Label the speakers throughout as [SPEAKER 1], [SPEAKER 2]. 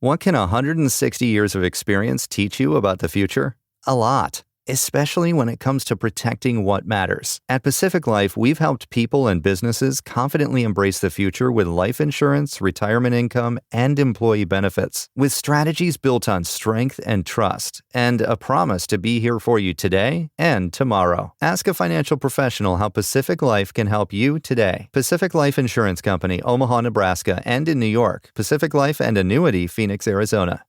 [SPEAKER 1] What can 160 years of experience teach you about the future? A lot, especially when it comes to protecting what matters. At Pacific Life, we've helped people and businesses confidently embrace the future with life insurance, retirement income, and employee benefits. With strategies built on strength and trust, and a promise to be here for you today and tomorrow. Ask a financial professional how Pacific Life can help you today. Pacific Life Insurance Company, Omaha, Nebraska, and in New York. Pacific Life and Annuity, Phoenix, Arizona.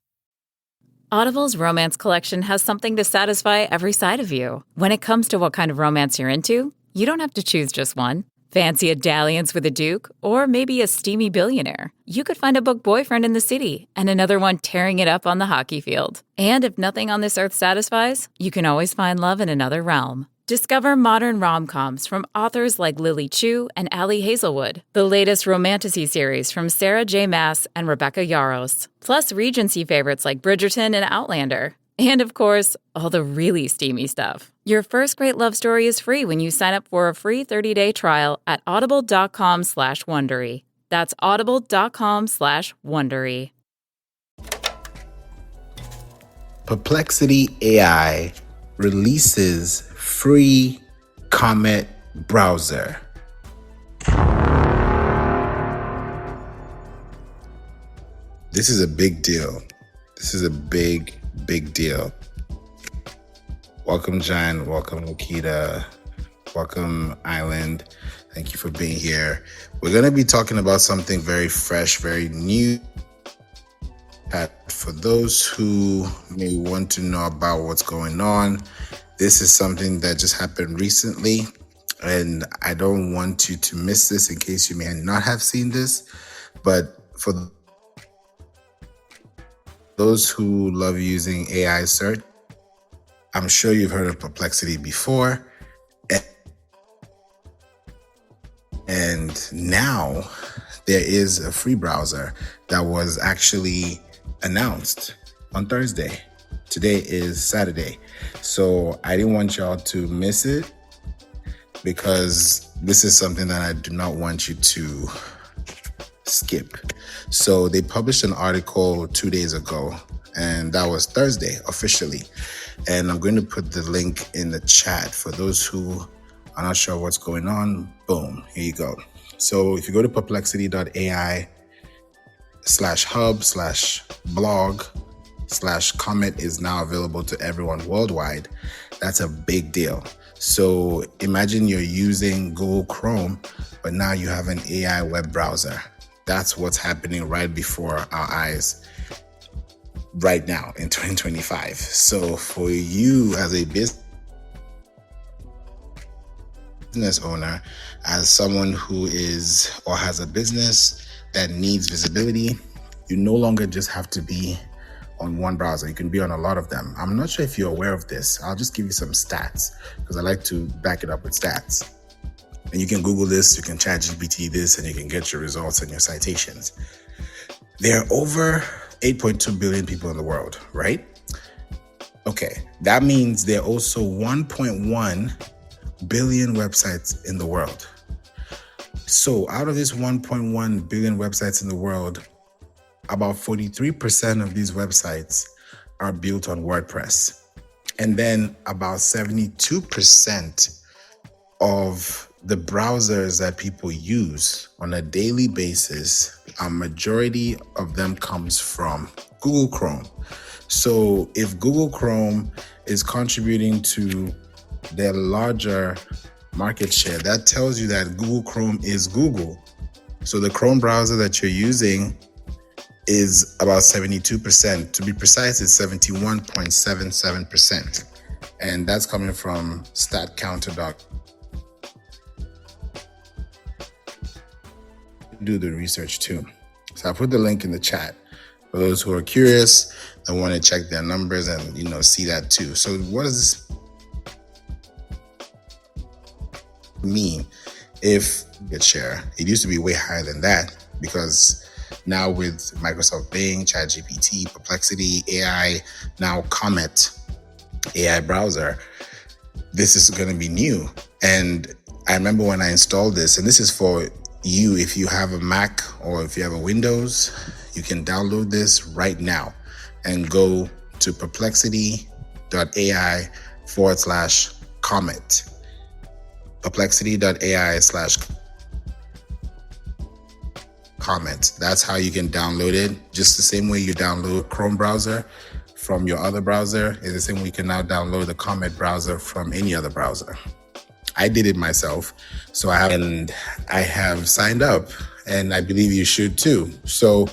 [SPEAKER 2] Audible's romance collection has something to satisfy every side of you. When it comes to what kind of romance you're into, you don't have to choose just one. Fancy a dalliance with a duke, or maybe a steamy billionaire? You could find a book boyfriend in the city and another one tearing it up on the hockey field. And if nothing on this earth satisfies, you can always find love in another realm. Discover modern rom-coms from authors like Lily Chu and Ali Hazelwood, the latest romantasy series from Sarah J. Maas and Rebecca Yarros, plus Regency favorites like Bridgerton and Outlander. And of course, all the really steamy stuff. Your first great love story is free when you sign up for a free 30-day trial at audible.com/Wondery. That's audible.com/Wondery.
[SPEAKER 3] Perplexity AI releases free Comet browser. This is a big deal. This is a big deal. Welcome, John. Welcome, Nikita. Welcome, Island. Thank you for being here. We're going to be talking about something very fresh, very new. For those who may want to know about what's going on, this is something that just happened recently, and I don't want you to miss this in case you may not have seen this. But for those who love using AI search, I'm sure you've heard of Perplexity before. And now there is a free browser that was actually announced on Thursday. Today is Saturday. So I didn't want y'all to miss it because this is something that I do not want you to skip. So they published an article 2 days ago, and that was Thursday officially. And I'm going to put the link in the chat for those who are not sure what's going on. Boom, here you go. So if you go to perplexity.ai/hub/blog/Comet is now available to everyone worldwide. That's a big deal. So imagine you're using Google Chrome, but now you have an AI web browser. That's what's happening right before our eyes right now in 2025. So for you as a business owner, as someone who is or has a business that needs visibility, you no longer just have to be on one browser. You can be on a lot of them. I'm not sure if you're aware of this. I'll just give you some stats because I like to back it up with stats. And you can Google this, you can ChatGPT this, and you can get your results and your citations. There are over 8.2 billion people in the world, right? Okay, that means there are also 1.1 billion websites in the world. So out of this 1.1 billion websites in the world, about 43% of these websites are built on WordPress. And then about 72% of the browsers that people use on a daily basis, a majority of them comes from Google Chrome. So if Google Chrome is contributing to their larger market share, that tells you that Google Chrome is Google. So the Chrome browser that you're using is about 72%. To be precise, it's 71.77%. And that's coming from StatCounter.com. Do the research too. So I put the link in the chat for those who are curious and want to check their numbers and see that too. So what does this mean if get share? It used to be way higher than that because now with Microsoft Bing, ChatGPT, Perplexity AI, now Comet AI browser, this is going to be new. And I remember when I installed this, and this is for if you have a Mac or if you have a Windows, you can download this right now and go to perplexity.ai/Comet. Perplexity.ai/Comet. That's how you can download it. Just the same way you download Chrome browser from your other browser is the same way you can now download the Comet browser from any other browser. I did it myself, so I have signed up, and I believe you should too. So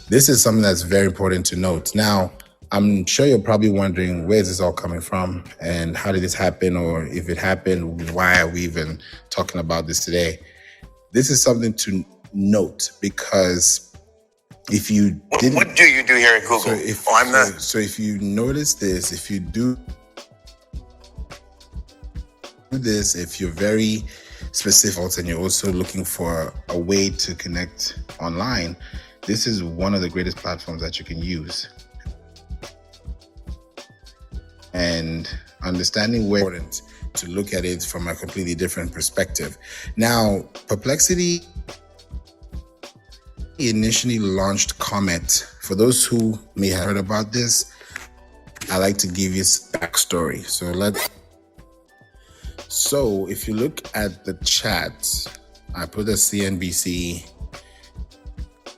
[SPEAKER 3] this is something that's very important to note. Now, I'm sure you're probably wondering, where is this all coming from and how did this happen? Or if it happened, why are we even talking about this today? This is something to note because if you didn't...
[SPEAKER 4] What do you do here at Google?
[SPEAKER 3] So if you notice this, if you do this, if you're very specific and you're also looking for a way to connect online, this is one of the greatest platforms that you can use. And understanding where it's important to look at it from a completely different perspective. Now, Perplexity initially launched Comet. For those who may have heard about this, I like to give you a backstory. So if you look at the chat, I put a CNBC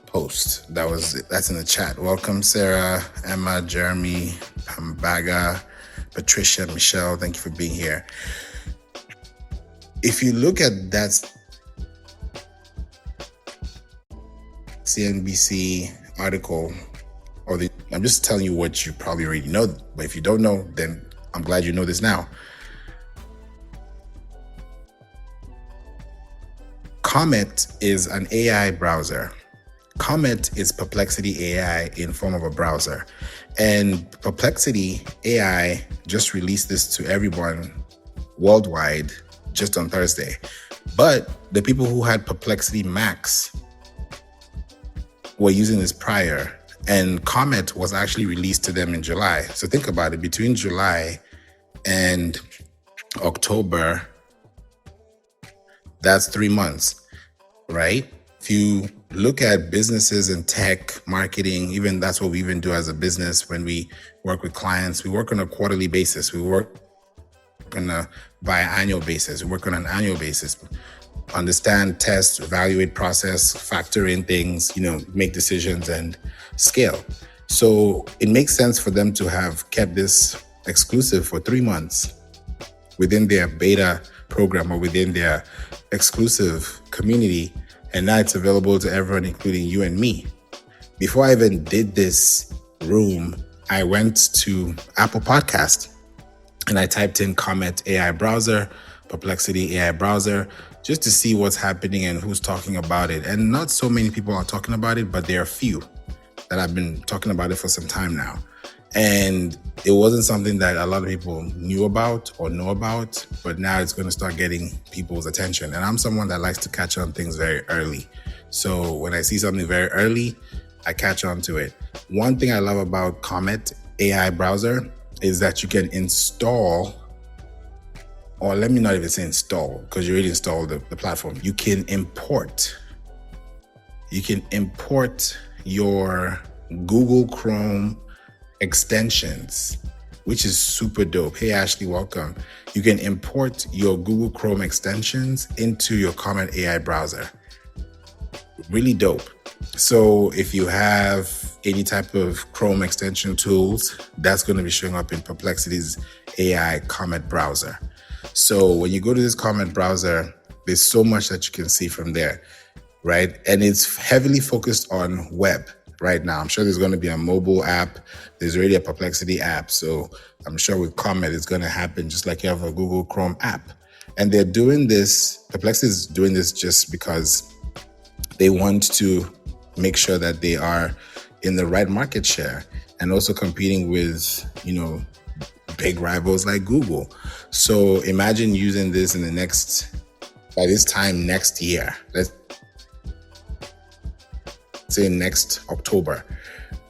[SPEAKER 3] post that's in the chat. Welcome, Sarah, Emma, Jeremy, Pambaga, Patricia, Michelle, thank you for being here. If you look at that CNBC article, I'm just telling you what you probably already know, but if you don't know, then I'm glad you know this now. Comet is an AI browser. Comet is Perplexity AI in form of a browser. And Perplexity AI just released this to everyone worldwide just on Thursday. But the people who had Perplexity Max were using this prior, and Comet was actually released to them in July. So think about it, between July and October, that's 3 months. Right? If you look at businesses and tech marketing, even that's what we even do as a business when we work with clients. We work on a quarterly basis. We work on a biannual basis. We work on an annual basis. Understand, test, evaluate, process, factor in things, make decisions and scale. So it makes sense for them to have kept this exclusive for 3 months within their beta program or within their exclusive community, and now it's available to everyone, including you and me. Before I even did this room, I went to Apple Podcast and I typed in Comet AI browser, Perplexity AI browser, just to see what's happening and who's talking about it. And not so many people are talking about it, but there are few that have been talking about it for some time now. And it wasn't something that a lot of people knew about or know about, but now it's going to start getting people's attention. And I'm someone that likes to catch on things very early. So when I see something very early, I catch on to it. One thing I love about Comet AI browser is that you can install, or let me not even say install, because you already installed the platform. You can import your Google Chrome extensions, which is super dope. Hey, Ashley, welcome. You can import your Google Chrome extensions into your Comet AI browser. Really dope. So if you have any type of Chrome extension tools, that's going to be showing up in Perplexity's AI Comet browser. So when you go to this Comet browser, there's so much that you can see from there, right? And it's heavily focused on web right now. I'm sure there's going to be a mobile app. There's already a Perplexity app. So I'm sure with Comet, it's going to happen just like you have a Google Chrome app. And they're doing this, Perplexity is doing this just because they want to make sure that they are in the right market share and also competing with, big rivals like Google. So imagine using this by this time next year, let's say next October,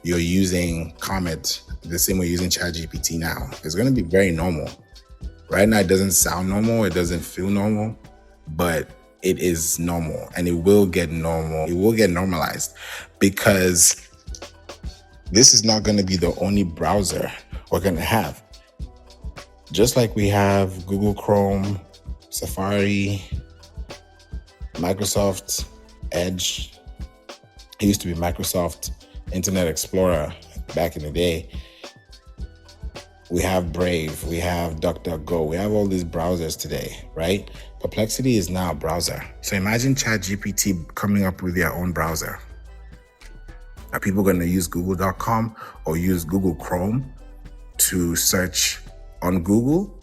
[SPEAKER 3] you're using Comet the same way you're using ChatGPT now. It's going to be very normal. Right now, it doesn't sound normal. It doesn't feel normal, but it is normal, and it will get normal. It will get normalized, because this is not going to be the only browser we're going to have. Just like we have Google Chrome, Safari, Microsoft Edge. It used to be Microsoft Internet Explorer back in the day. We have Brave, we have DuckDuckGo, we have all these browsers today, right? Perplexity is now a browser. So imagine ChatGPT coming up with their own browser. Are people going to use google.com or use Google Chrome to search on Google?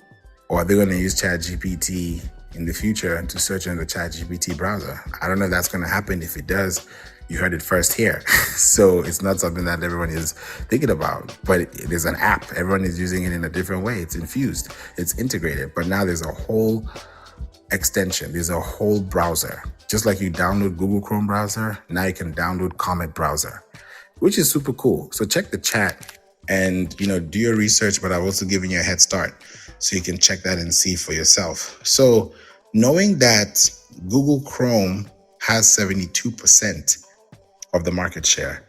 [SPEAKER 3] Or are they going to use ChatGPT in the future to search in the ChatGPT browser? I don't know if that's going to happen. If it does, you heard it first here. So it's not something that everyone is thinking about, but there's an app. Everyone is using it in a different way. It's infused, it's integrated, but now there's a whole extension. There's a whole browser. Just like you download Google Chrome browser, now you can download Comet browser, which is super cool. So check the chat and, do your research, but I've also given you a head start so you can check that and see for yourself. So knowing that Google Chrome has 72% of the market share,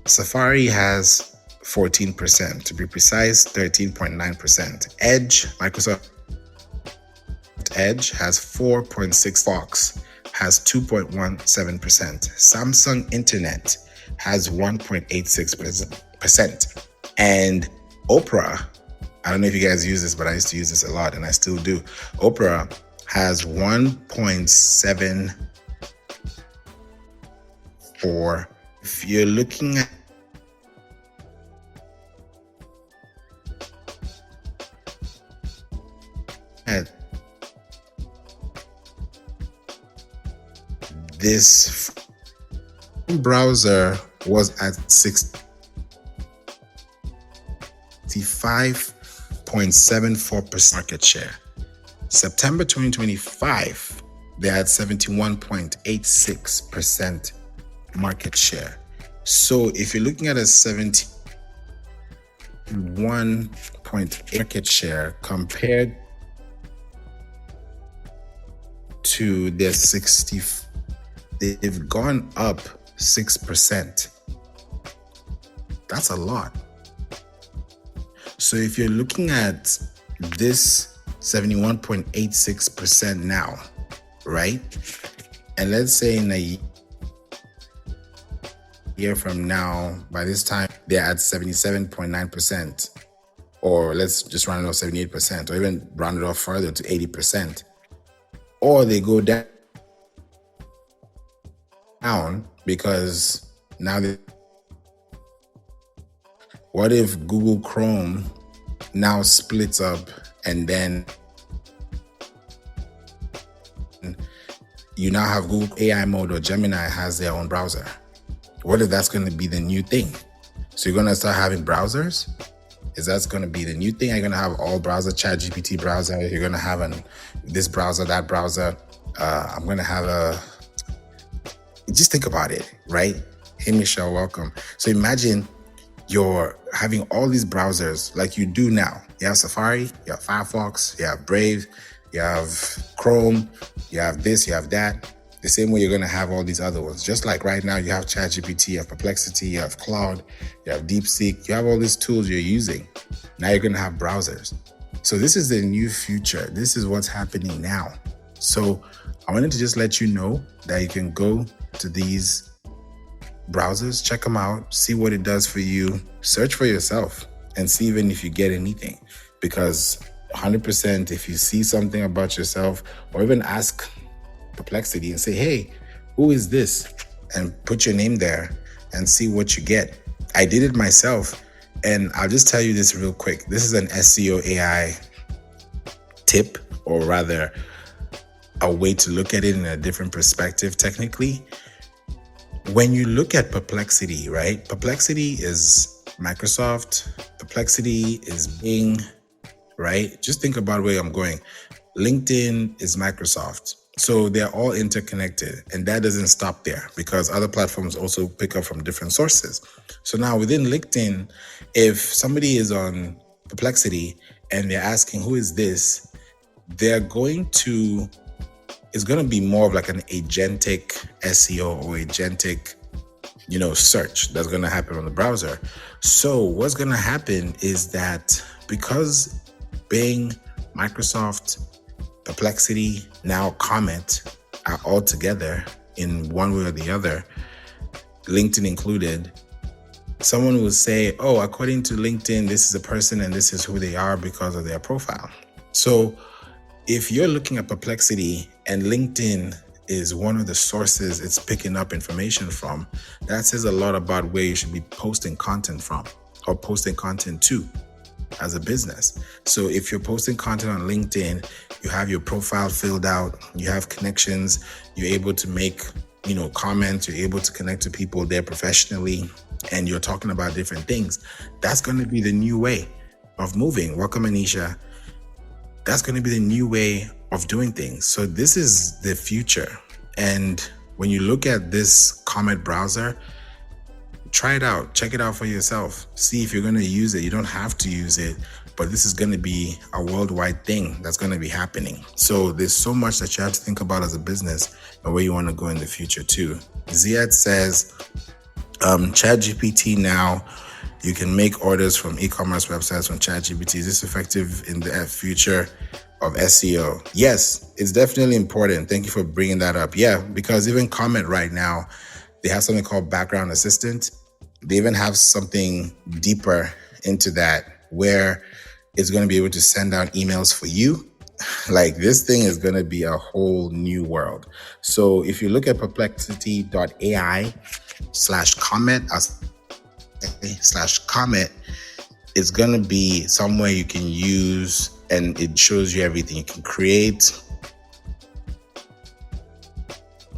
[SPEAKER 3] Safari has 14%, to be precise, 13.9%. Edge, Microsoft Edge has 4.6%. Fox has 2.17%. Samsung Internet has 1.86%. And Opera, I don't know if you guys use this, but I used to use this a lot and I still do. Opera has 1.74. If you're looking at this browser, was at 65.74% market share. September 2025, they had 71.86% market share. So if you're looking at a 71.8 market share compared to their 60, they've gone up 6%. That's a lot. So if you're looking at this 71.86% now, right? And let's say in a year from now, by this time, they're at 77.9%, or let's just round it off 78%, or even round it off further to 80%. Or they go down because now what if Google Chrome now splits up and then you now have Google AI mode, or Gemini has their own browser? What if that's going to be the new thing? So you're going to start having browsers? Is that going to be the new thing? You're going to have all browser, ChatGPT browser. You're going to have this browser, that browser. I'm going to have just think about it, right? Hey, Michelle, welcome. So imagine you're having all these browsers like you do now. You have Safari, you have Firefox, you have Brave, you have Chrome, you have this, you have that. The same way you're going to have all these other ones. Just like right now, you have ChatGPT, you have Perplexity, you have Cloud, you have DeepSeek, you have all these tools you're using. Now you're going to have browsers. So this is the new future. This is what's happening now. So I wanted to just let you know that you can go to these browsers, check them out, see what it does for you, search for yourself, and see even if you get anything. Because 100%, if you see something about yourself, or even ask Perplexity and say, hey, who is this? And put your name there and see what you get. I did it myself, and I'll just tell you this real quick. This is an SEO AI tip, or rather a way to look at it in a different perspective technically. When you look at Perplexity, right? Perplexity is Microsoft. Perplexity is Bing, right? Just think about where I'm going. LinkedIn is Microsoft. So they're all interconnected, and that doesn't stop there because other platforms also pick up from different sources. So now within LinkedIn, if somebody is on Perplexity and they're asking, who is this? They're going to, it's going to be more of like an agentic SEO or agentic, search that's going to happen on the browser. So what's going to happen is that because Bing, Microsoft, Perplexity, now Comet are all together in one way or the other, LinkedIn included, someone will say, oh, according to LinkedIn, this is a person and this is who they are because of their profile. So if you're looking at Perplexity and LinkedIn is one of the sources it's picking up information from, that says a lot about where you should be posting content from or posting content to as a business. So if you're posting content on LinkedIn, you have your profile filled out, you have connections, you're able to make, comments, you're able to connect to people there professionally, and you're talking about different things. That's going to be the new way of moving. Welcome, Anisha. That's going to be the new way of doing things. So this is the future. And when you look at this Comet browser, try it out, check it out for yourself. See if you're going to use it. You don't have to use it, but this is going to be a worldwide thing that's going to be happening. So there's so much that you have to think about as a business and where you want to go in the future too. Ziad says, ChatGPT now, you can make orders from e-commerce websites from ChatGPT. Is this effective in the future of SEO? Yes, it's definitely important. Thank you for bringing that up. Yeah, because even Comet right now, they have something called Background Assistant. They even have something deeper into that where it's going to be able to send out emails for you. Like, this thing is going to be a whole new world. So if you look at perplexity.ai/Comet, it's going to be somewhere you can use, and it shows you everything. You can create,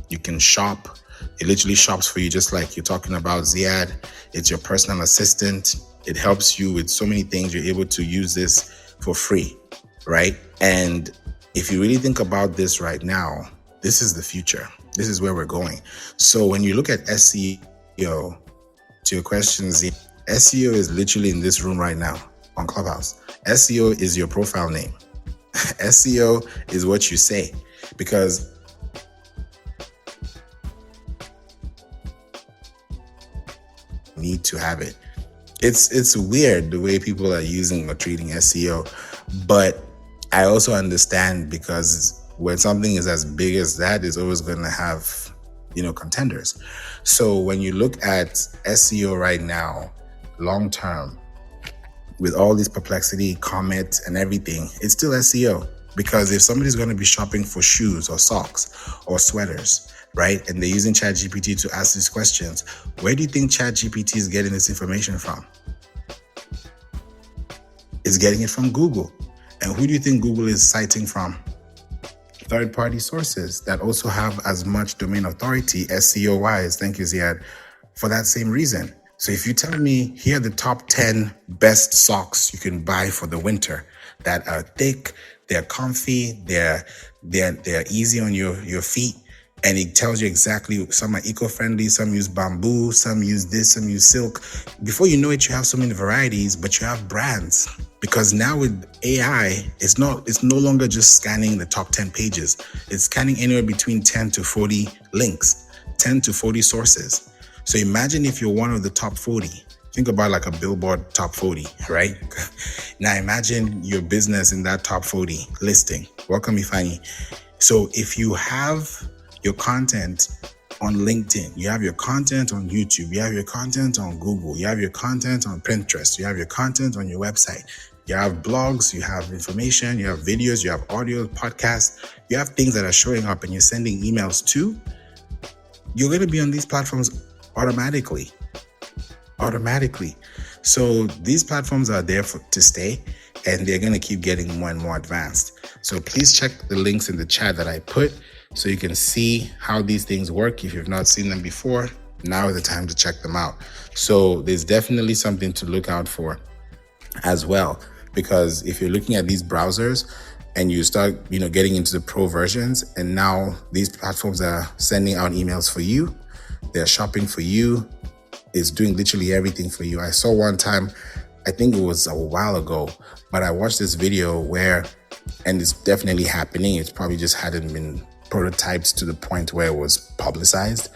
[SPEAKER 3] you can shop. It literally shops for you, just like you're talking about, Ziad. It's your personal assistant. It helps you with so many things. You're able to use this for free, right? And if you really think about this right now, this is the future. This is where we're going. So when you look at SEO, to your questions, SEO is literally in this room right now on Clubhouse. SEO is your profile name. SEO is what you say, because need to have it. It's weird the way people are using or treating SEO, but I also understand, because when something is as big as that, it's always going to have, contenders. So when you look at SEO right now, long term, with all these Perplexity, Comet, and everything, it's still SEO. Because if somebody's going to be shopping for shoes or socks or sweaters, right, and they're using ChatGPT to ask these questions, where do you think ChatGPT is getting this information from? It's getting it from Google. And who do you think Google is citing from? Third-party sources that also have as much domain authority SEO-wise, thank you, Ziad, for that same reason. So if you tell me, here are the top 10 best socks you can buy for the winter that are thick, they're comfy, they're easy on your feet, and it tells you exactly, some are eco-friendly, some use bamboo, some use this, some use silk. Before you know it, you have so many varieties, but you have brands. Because now with AI, it's no longer just scanning the top 10 pages. It's scanning anywhere between 10 to 40 links, 10 to 40 sources. So imagine if you're one of the top 40. Think about like a Billboard top 40, right? Now imagine your business in that top 40 listing. Welcome, Ifani. So if you have your content on LinkedIn, you have your content on YouTube, you have your content on Google, you have your content on Pinterest, you have your content on your website, you have blogs, you have information, you have videos, you have audio, podcasts, you have things that are showing up and you're sending emails to, you're going to be on these platforms automatically. So these platforms are there to stay, and they're going to keep getting more and more advanced. So please check the links in the chat that I put so you can see how these things work. If you've not seen them before, now is the time to check them out. So there's definitely something to look out for as well, because if you're looking at these browsers and you start, getting into the pro versions, and now these platforms are sending out emails for you, they're shopping for you, it's doing literally everything for you. I saw one time, I think it was a while ago, but I watched this video where, and it's definitely happening, it's probably just hadn't been prototypes to the point where it was publicized.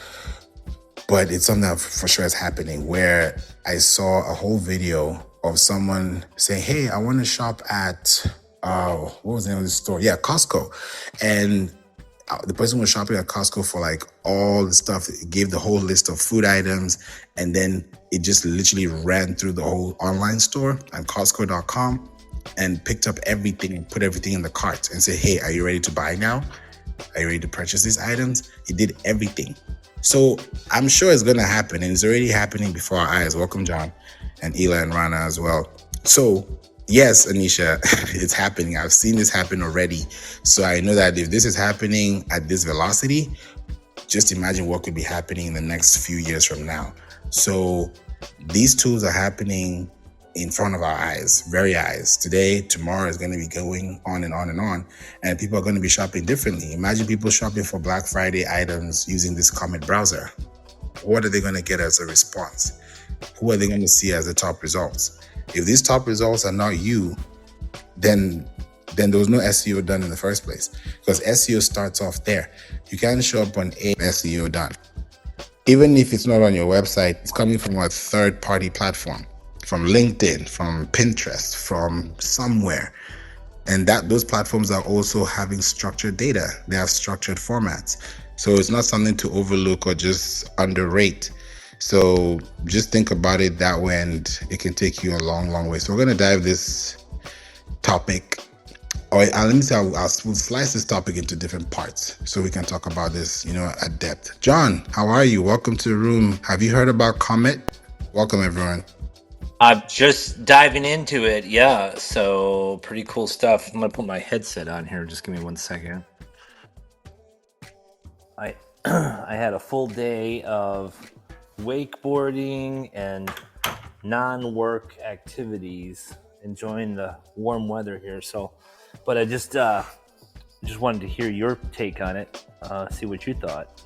[SPEAKER 3] But it's something that for sure is happening, where I saw a whole video of someone saying, hey, I want to shop at, what was the name of the store? Yeah, Costco. And the person was shopping at Costco for like all the stuff. It gave the whole list of food items. And then it just literally ran through the whole online store on Costco.com and picked up everything and put everything in the cart and said, hey, are you ready to buy now? Are you ready to purchase these items? It did everything. So I'm sure it's going to happen, and it's already happening before our eyes. Welcome, John, and Ela and Rana as well. So yes, Anisha, it's happening. I've seen this happen already. So I know that if this is happening at this velocity, just imagine what could be happening in the next few years from now. So these tools are happening in front of our eyes, very eyes. Today, tomorrow is going to be going on and on and on. And people are going to be shopping differently. Imagine people shopping for Black Friday items using this Comet browser. What are they going to get as a response? Who are they going to see as the top results? If these top results are not you, then there was no SEO done in the first place, because SEO starts off there. You can't show up on a SEO done. Even if it's not on your website, it's coming from a third-party platform, from LinkedIn, from Pinterest, from somewhere. And those platforms are also having structured data. They have structured formats. So it's not something to overlook or just underrate. So just think about it that way, and it can take you a long, long way. So we're going to dive this topic, or let me say, we'll slice this topic into different parts so we can talk about this, at depth. John, how are you? Welcome to the room. Have you heard about Comet? Welcome, everyone.
[SPEAKER 4] I'm just diving into it. Yeah, so pretty cool stuff. I'm gonna put my headset on here. Just give me 1 second. I had a full day of wakeboarding and non-work activities, enjoying the warm weather here. So, but I just wanted to hear your take on it. See what you thought.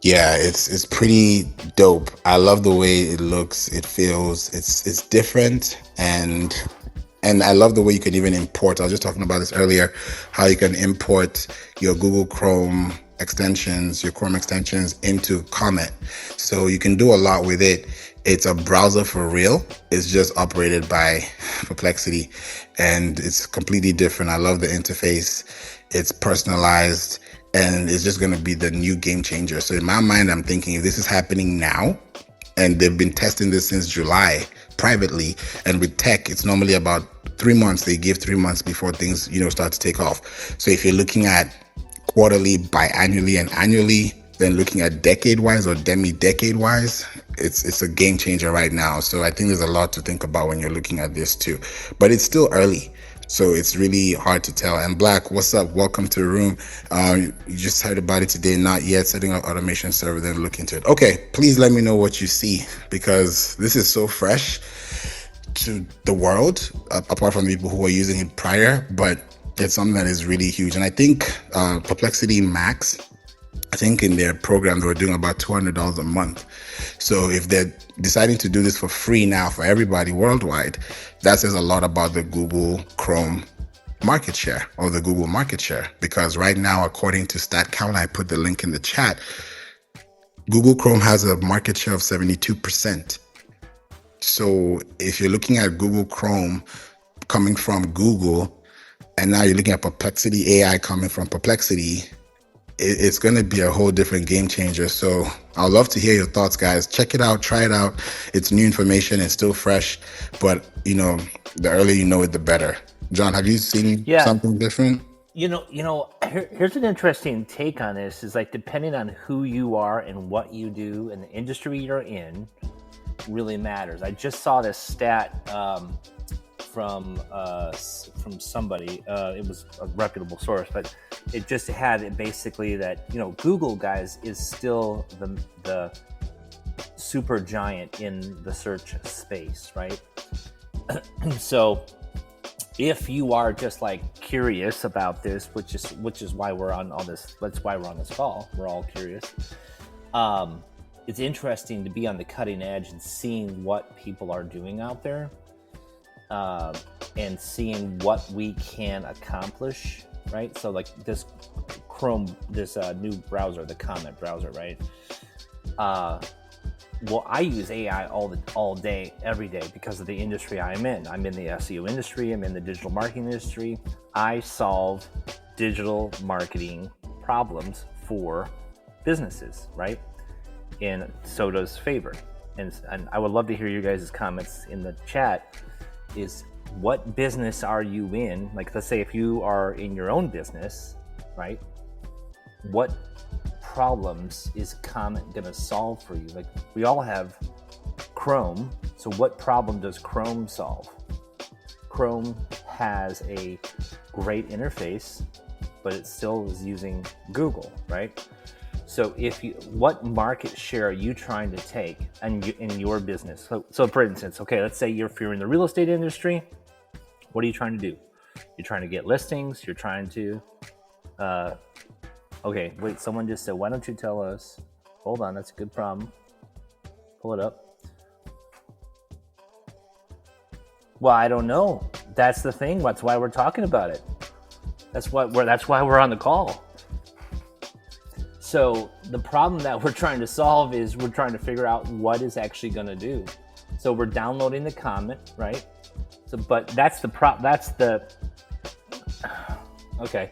[SPEAKER 3] Yeah, it's pretty dope. I love the way it looks, it feels, it's different, and I love the way you can even import. I was just talking about this earlier, how you can import your Google Chrome extensions, your Chrome extensions into Comet. So you can do a lot with it. It's a browser for real. It's just operated by Perplexity, and it's completely different. I love the interface. It's personalized, and it's just going to be the new game changer. So in my mind, I'm thinking if this is happening now, and they've been testing this since July privately, and with tech, it's normally about 3 months. They give 3 months before things, start to take off. So if you're looking at quarterly, biannually, and annually, then looking at decade-wise or demi-decade-wise, it's a game changer right now. So I think there's a lot to think about when you're looking at this too. But it's still early, so it's really hard to tell. And Black, what's up? Welcome to the room. You just heard about it today. Not yet. Setting up automation server, then look into it. Okay, please let me know what you see, because this is so fresh to the world, apart from the people who were using it prior. But it's something that is really huge. And I think Perplexity Max, I think in their program, they were doing about $200 a month. So if they're deciding to do this for free now for everybody worldwide, that says a lot about the Google Chrome market share, or the Google market share. Because right now, according to StatCount, I put the link in the chat, Google Chrome has a market share of 72%. So if you're looking at Google Chrome coming from Google, and now you're looking at Perplexity AI coming from Perplexity, it's going to be a whole different game changer. So I'd love to hear your thoughts, guys. Check it out, try it out. It's new information, it's still fresh, but the earlier you know it, the better. John, have you seen something different?
[SPEAKER 4] Here's an interesting take on this, is like, depending on who you are and what you do and the industry you're in really matters. I just saw this stat from somebody. It was a reputable source, but it just had it basically that Google, guys, is still the super giant in the search space, right? So if you are just like curious about this, which is why we're on all this, that's why we're on this call, we're all curious. It's interesting to be on the cutting edge and seeing what people are doing out there. And seeing what we can accomplish right? So like this Chrome, this new browser, the Comet browser, right? Well, I use AI all day, every day because of the industry I'm in. I'm in the SEO industry. I'm in the digital marketing industry. I solve digital marketing problems for businesses, right? And so does Favour. And I would love to hear you guys' comments in the chat. Is what business are you in? Like, let's say if you are in your own business, right? What problems is Comet going to solve for you? Like, we all have Chrome, so what problem does Chrome solve? Chrome has a great interface, but it still is using Google, right? So what market share are you trying to take in your business? So for instance, okay, let's say if you're in the real estate industry, what are you trying to do? You're trying to get listings, you're trying to okay, wait, someone just said, why don't you tell us? Hold on, that's a good problem. Pull it up. Well, I don't know. That's the thing. That's why we're talking about it. That's why we're on the call. So the problem that we're trying to solve is we're trying to figure out what is actually going to do. So we're downloading the Comet, right? So, but that's the okay.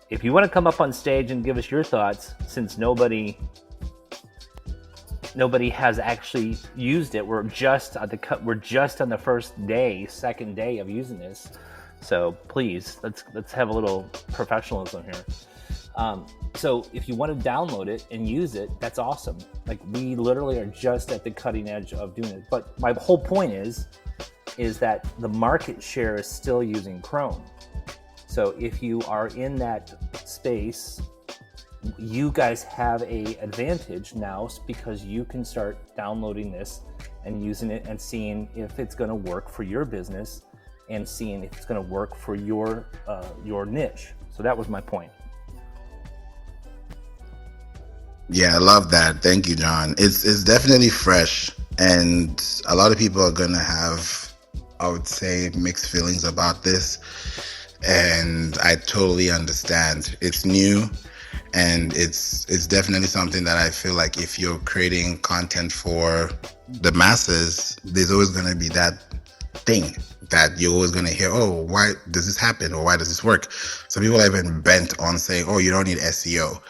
[SPEAKER 4] If you want to come up on stage and give us your thoughts, since nobody has actually used it, we're just on the second day of using this. So please, let's have a little professionalism here. So if you want to download it and use it, that's awesome. Like, we literally are just at the cutting edge of doing it. But my whole point is that the market share is still using Chrome. So if you are in that space, you guys have a advantage now because you can start downloading this and using it and seeing if it's going to work for your business and seeing if it's going to work for your niche. So that was my point.
[SPEAKER 3] Yeah, I love that. Thank you, John. It's definitely fresh, and a lot of people are gonna have, I would say, mixed feelings about this. And I totally understand. It's new, and it's definitely something that I feel like if you're creating content for the masses, there's always gonna be that thing that you're always going to hear, oh, why does this happen, or why does this work? So people are even bent on saying, oh, you don't need SEO,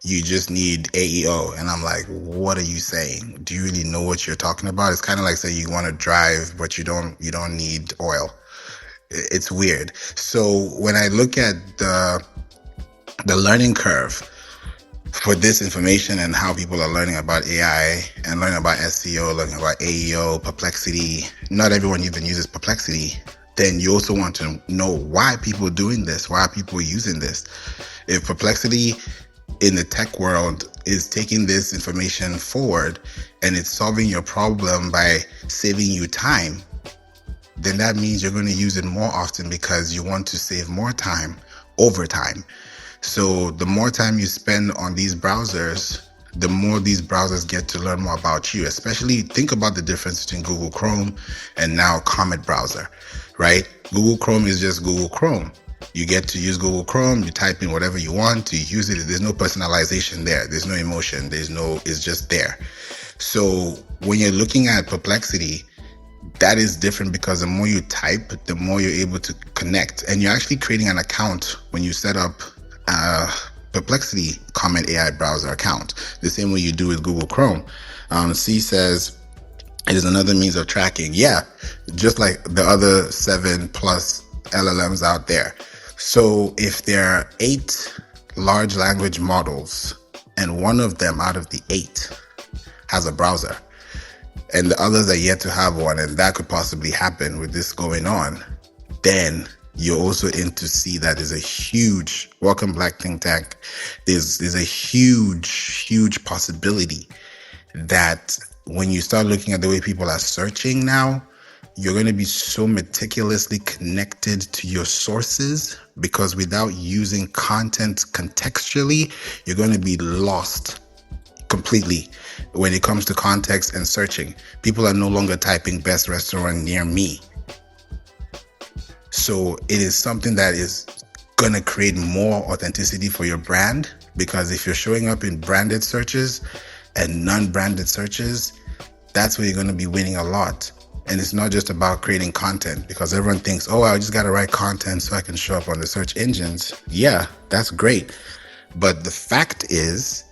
[SPEAKER 3] you just need AEO. And I'm like, what are you saying? Do you really know what you're talking about? It's kind of like saying you want to drive, but you don't need oil. It's weird. So when I look at the learning curve for this information and how people are learning about AI and learning about SEO, learning about AEO, Perplexity. Not everyone even uses Perplexity. Then you also want to know why people are doing this, why are people using this. If Perplexity in the tech world is taking this information forward and it's solving your problem by saving you time, then that means you're going to use it more often because you want to save more time over time. So the more time you spend on these browsers, the more these browsers get to learn more about you. Especially think about the difference between Google Chrome and now Comet browser, right? Google Chrome is just Google Chrome. You get to use Google Chrome, you type in whatever you want to use it. There's no personalization there. There's no emotion. It's just there. So when you're looking at Perplexity, that is different because the more you type, the more you're able to connect. And you're actually creating an account when you set up Perplexity Comet AI browser account, the same way you do with Google Chrome. C says it is another means of tracking. Yeah, just like the other 7+ LLMs out there. So if there are 8 large language models and one of them out of the 8 has a browser and the others are yet to have one, and that could possibly happen with this going on, then you're also in to see that there's a huge, welcome Black Think Tank, there's a huge possibility that when you start looking at the way people are searching now, you're going to be so meticulously connected to your sources, because without using content contextually, you're going to be lost completely when it comes to context and searching. People are no longer typing best restaurant near me. So it is something that is going to create more authenticity for your brand, because if you're showing up in branded searches and non-branded searches, that's where you're going to be winning a lot. And it's not just about creating content, because everyone thinks, oh, I just got to write content so I can show up on the search engines. Yeah, that's great. But the fact is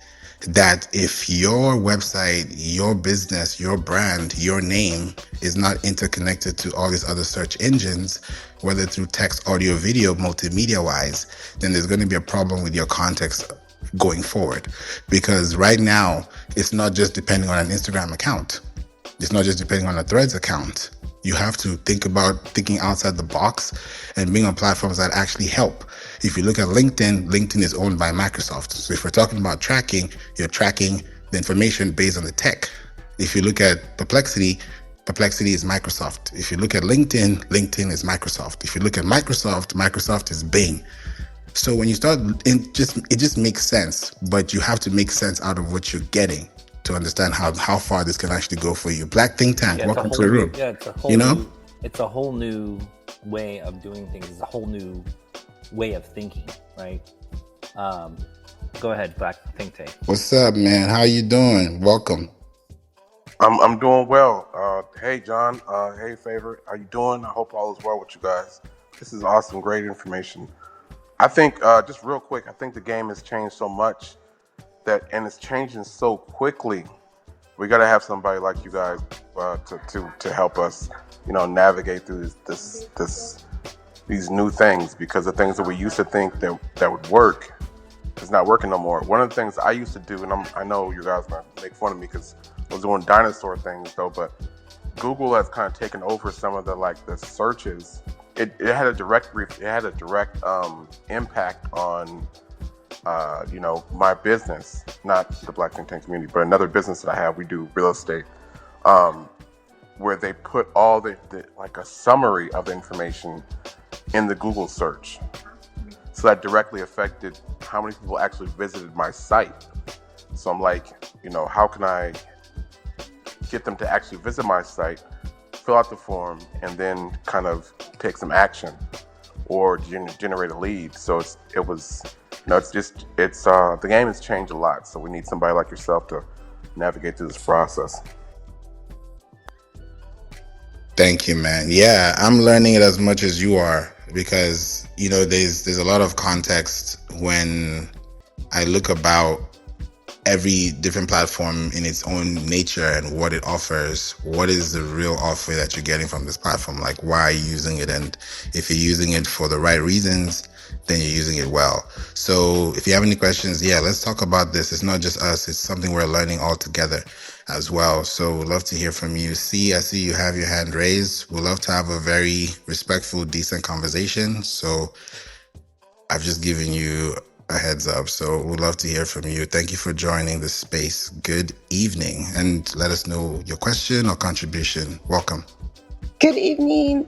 [SPEAKER 3] that if your website, your business, your brand, your name is not interconnected to all these other search engines, whether through text, audio, video, multimedia wise, then there's going to be a problem with your context going forward. Because right now, it's not just depending on an Instagram account. It's not just depending on a Threads account. You have to think about thinking outside the box and being on platforms that actually help. If you look at LinkedIn, LinkedIn is owned by Microsoft. So if we're talking about tracking, you're tracking the information based on the tech. If you look at Perplexity, Perplexity is Microsoft. If you look at LinkedIn, LinkedIn is Microsoft. If you look at Microsoft, Microsoft is Bing. So when you start, it just makes sense, but you have to make sense out of what you're getting to understand how far this can actually go for you. Black Think Tank, welcome to the room.
[SPEAKER 4] It's a whole new way of doing things. It's a whole new way of thinking, right? Go ahead, Black Think Tank.
[SPEAKER 3] What's up, man? How you doing? Welcome.
[SPEAKER 5] I'm doing well. Hey, John. Hey, Favour. How you doing? I hope all is well with you guys. This is awesome. Great information. I think, just real quick, I think the game has changed so much and it's changing so quickly. We got to have somebody like you guys to help us, navigate through these new things, because the things that we used to think that would work is not working no more. One of the things I used to do, and I know you guys might make fun of me because I was doing dinosaur things though, but Google has kind of taken over some of the searches. It had a direct impact on my business, not the Black Think Tank community, but another business that I have. We do real estate, where they put all the a summary of information in the Google search. So that directly affected how many people actually visited my site. So I'm like, how can I get them to actually visit my site, fill out the form, and then kind of take some action or generate a lead? So the game has changed a lot. So we need somebody like yourself to navigate through this process.
[SPEAKER 3] Thank you, man. Yeah, I'm learning it as much as you are, because there's a lot of context when I look about every different platform in its own nature and what it offers. What is the real offer that you're getting from this platform? Like, why are you using it? And if you're using it for the right reasons, then you're using it well. So if you have any questions, let's talk about this. It's not just us. It's something we're learning all together as well. So we'd love to hear from you. I see you have your hand raised. We'd love to have a very respectful, decent conversation. So I've just given you a heads up. So we'd love to hear from you. Thank you for joining the space. Good evening. And let us know your question or contribution. Welcome.
[SPEAKER 6] Good evening.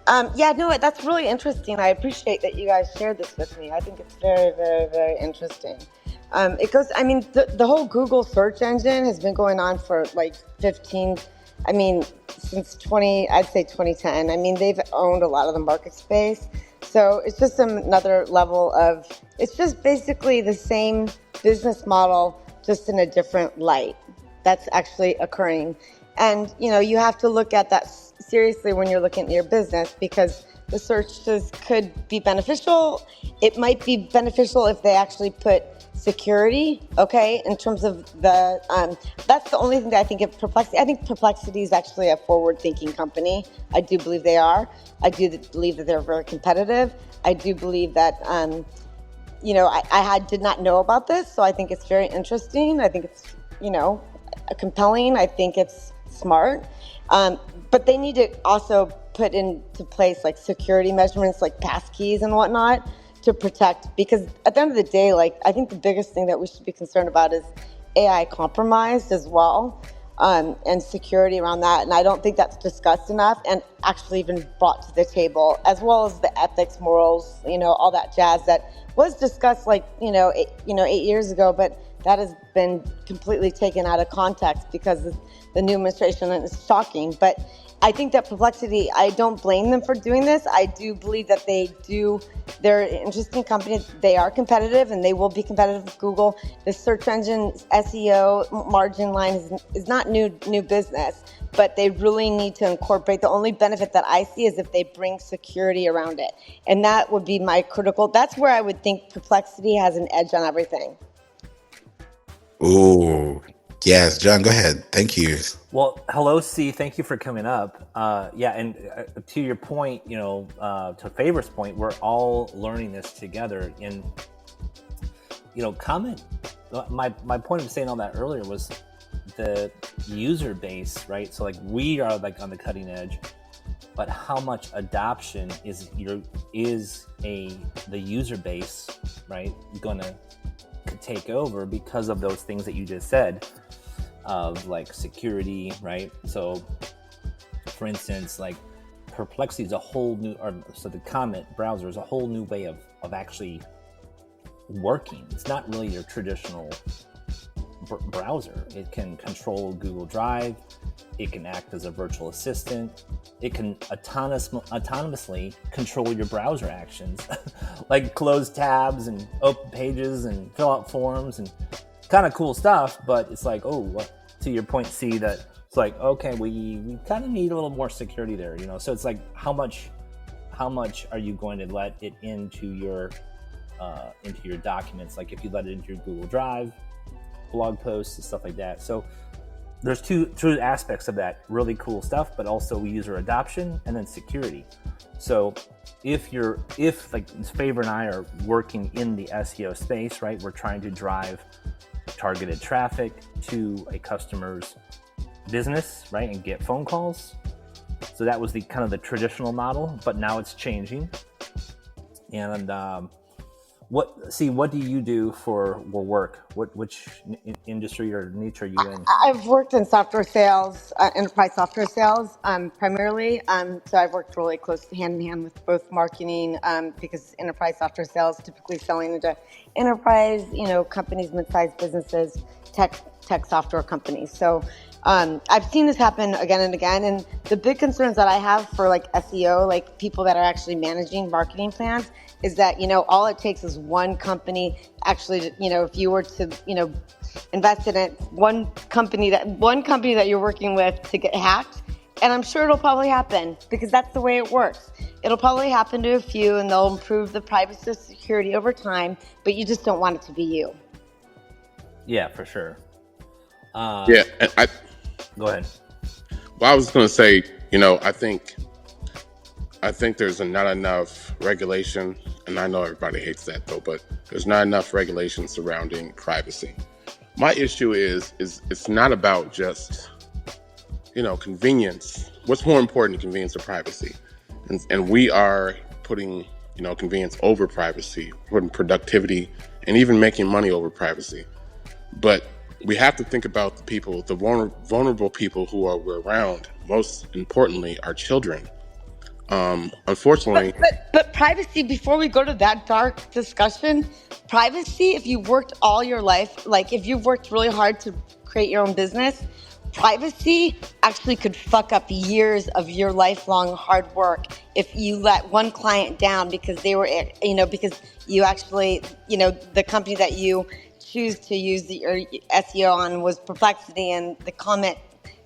[SPEAKER 6] That's really interesting. I appreciate that you guys shared this with me. I think it's very, very, very interesting. The whole Google search engine has been going on for since 2010. They've owned a lot of the market space. So it's just another level of, it's just basically the same business model, just in a different light that's actually occurring. And, you have to look at that seriously when you're looking at your business, because the searches could be beneficial. It might be beneficial if they actually put security, in terms of that's the only thing that I think of Perplexity. I think Perplexity is actually a forward-thinking company. I do believe they are. I do believe that they're very competitive. I do believe that, I did not know about this, so I think it's very interesting. I think it's, compelling. I think it's smart. But they need to also put into place security measurements, like passkeys and whatnot, to protect, because at the end of the day, I think the biggest thing that we should be concerned about is AI compromised as well, and security around that. And I don't think that's discussed enough and actually even brought to the table, as well as the ethics, morals, all that jazz that was discussed 8 years ago, but that has been completely taken out of context because the new administration is shocking. But I think that Perplexity, I don't blame them for doing this. I do believe that they're an interesting company. They are competitive and they will be competitive with Google. The search engine SEO margin line is not new business, but they really need to incorporate. The only benefit that I see is if they bring security around it. And that would be that's where I would think Perplexity has an edge on everything.
[SPEAKER 3] Ooh, yes, John, go ahead. Thank you.
[SPEAKER 4] Well, hello, C. Thank you for coming up. And to your point, to Favor's point, we're all learning this together. And Comet. My point of saying all that earlier was the user base, right? So like we are like on the cutting edge, but how much adoption is the user base, right, gonna take over because of those things that you just said, of like security, right? So for instance, like Perplexity is a whole new, so the Comet browser is a whole new way of actually working. It's not really your traditional browser. It can control Google Drive. It can act as a virtual assistant. It can autonomously control your browser actions, like close tabs and open pages and fill out forms and kind of cool stuff. But it's like, to your point, C, that it's like, okay, we kind of need a little more security there, So it's like, how much are you going to let it into your documents? Like if you let it into your Google Drive, blog posts and stuff like that. So there's two aspects of that really cool stuff, but also user adoption and then security. So if like Favour and I are working in the SEO space, right, we're trying to drive targeted traffic to a customer's business, right, and get phone calls. So that was the kind of the traditional model, but now it's changing. And what do you do for work? Which industry or niche are you in?
[SPEAKER 6] I've worked in software sales, enterprise software sales, primarily. So I've worked really close hand in hand with both marketing, because enterprise software sales typically selling into enterprise, companies, mid-sized businesses, tech software companies. So I've seen this happen again and again. And the big concerns that I have for like SEO, like people that are actually managing marketing plans, is that, all it takes is one company actually, if you were to, invest in it, one company that you're working with to get hacked. And I'm sure it'll probably happen because that's the way it works. It'll probably happen to a few and they'll improve the privacy and security over time, but you just don't want it to be you.
[SPEAKER 4] Yeah, for sure.
[SPEAKER 5] And
[SPEAKER 4] Go ahead.
[SPEAKER 5] Well, I was going to say, I think there's not enough regulation, and I know everybody hates that though, but there's not enough regulation surrounding privacy. My issue is it's not about just, convenience. What's more important, convenience or privacy? And we are putting, convenience over privacy, putting productivity and even making money over privacy. But we have to think about the people, the vulnerable people who we're around. Most importantly, our children. Unfortunately,
[SPEAKER 6] but privacy, before we go to that dark discussion, privacy, if you've worked all your life, like if you've worked really hard to create your own business, privacy actually could fuck up years of your lifelong hard work if you let one client down because they were, because you actually, the company that you choose to use your SEO on was Perplexity, and the Comet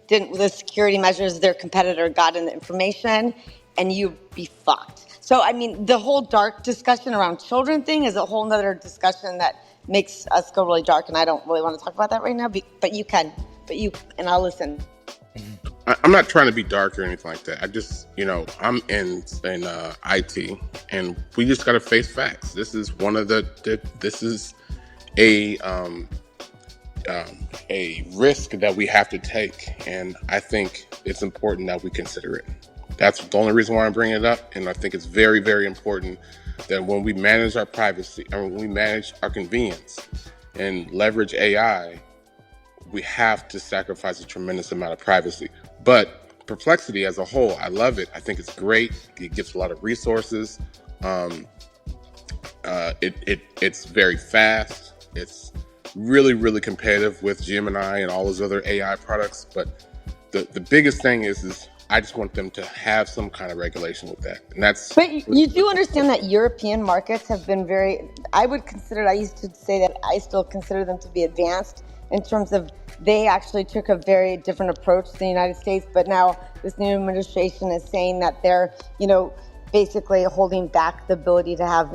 [SPEAKER 6] the security measures, their competitor got in the information, and you'd be fucked. So, I mean, the whole dark discussion around children thing is a whole nother discussion that makes us go really dark, and I don't really want to talk about that right now, but you can. And I'll listen.
[SPEAKER 5] I'm not trying to be dark or anything like that. I just, I'm in IT, and we just got to face facts. This is one of this is a risk that we have to take, and I think it's important that we consider it. That's the only reason why I'm bringing it up, and I think it's very, very important that when we manage our privacy, or when we manage our convenience and leverage AI, we have to sacrifice a tremendous amount of privacy. But Perplexity as a whole, I love it. I think it's great. It gives a lot of resources. It's very fast. It's really, really competitive with Gemini and all those other AI products. But the biggest thing is I just want them to have some kind of regulation with that, and that's.
[SPEAKER 6] But you do understand that European markets have been I used to say that I still consider them to be advanced in terms of they actually took a very different approach to the United States. But now this new administration is saying that they're, basically holding back the ability to have,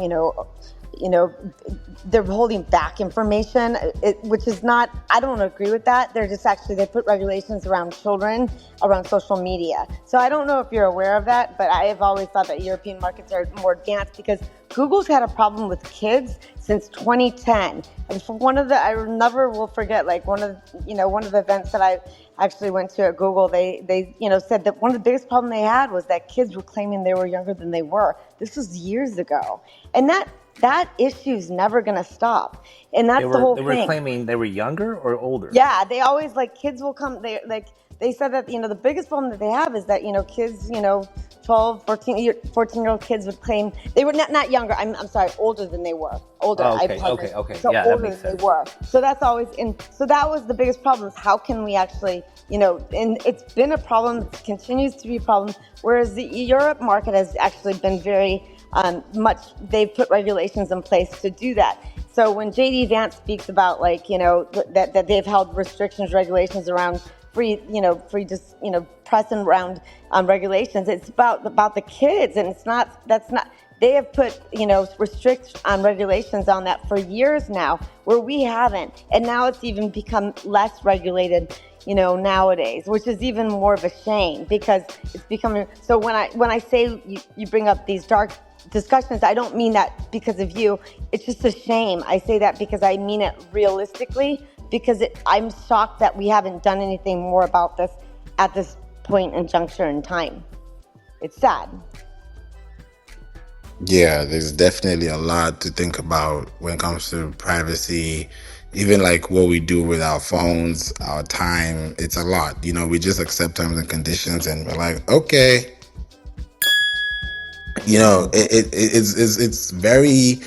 [SPEAKER 6] they're holding back information, which is not, I don't agree with that. They put regulations around children, around social media. So I don't know if you're aware of that, but I have always thought that European markets are more advanced because Google's had a problem with kids since 2010. And I never will forget, like one of the events that I actually went to at Google, they said that one of the biggest problems they had was that kids were claiming they were younger than they were. This was years ago. And that issue's never going to stop. And that's the whole thing.
[SPEAKER 4] They were claiming they were younger or older?
[SPEAKER 6] Yeah, they always, kids will come, they said that, the biggest problem that they have is that, kids, 12, 14-year-old kids would claim they were not younger. I'm sorry, older than they were. Older.
[SPEAKER 4] Oh, okay.
[SPEAKER 6] So
[SPEAKER 4] yeah,
[SPEAKER 6] older than they were. So that's always so that was the biggest problem is how can we actually, and it's been a problem, it continues to be a problem, whereas the Europe market has actually been very they've put regulations in place to do that. So when JD Vance speaks about that they've held restrictions, regulations around free press and around regulations, it's about the kids, and they have put restrict regulations on that for years now, where we haven't, and now it's even become less regulated nowadays, which is even more of a shame because it's becoming. So when I say you bring up these dark discussions, I don't mean that because of you. It's just a shame. I say that because I mean it realistically, because I'm shocked that we haven't done anything more about this at this point and juncture in time. It's sad.
[SPEAKER 3] Yeah, there's definitely a lot to think about when it comes to privacy, even like what we do with our phones, our time. It's a lot. We just accept terms and conditions and we're like, okay. It's very,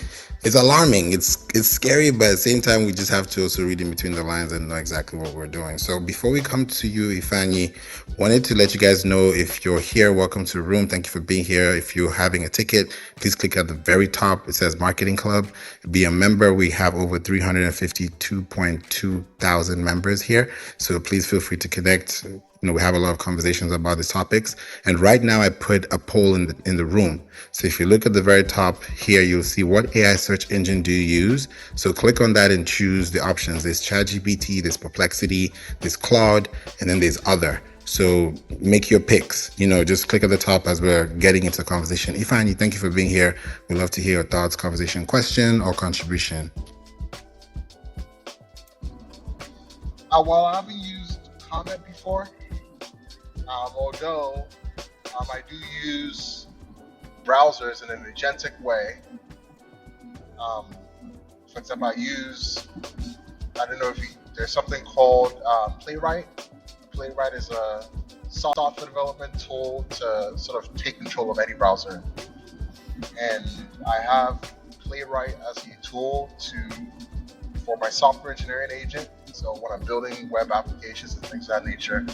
[SPEAKER 3] it's alarming. It's scary, but at the same time, we just have to also read in between the lines and know exactly what we're doing. So before we come to you, Ifeanyi, wanted to let you guys know, if you're here, welcome to the room. Thank you for being here. If you're having a ticket, please click at the very top. It says Marketing Club. Be a member. We have over 352.2 thousand members here. So please feel free to connect. We have a lot of conversations about the topics. And right now I put a poll in the room. So if you look at the very top here, you'll see what AI search engine do you use. So click on that and choose the options. There's ChatGPT, there's Perplexity, there's Claude, and then there's other. So make your picks. Just click at the top as we're getting into the conversation. Ifeanyi, thank you for being here. We'd love to hear your thoughts, conversation, question, or contribution.
[SPEAKER 7] Well, I haven't used Comet before. Although I do use browsers in an agentic way. For example, I don't know if there's something called Playwright. Playwright is a software development tool to sort of take control of any browser. And I have Playwright as a tool for my software engineering agent. So when I'm building web applications and things of that nature,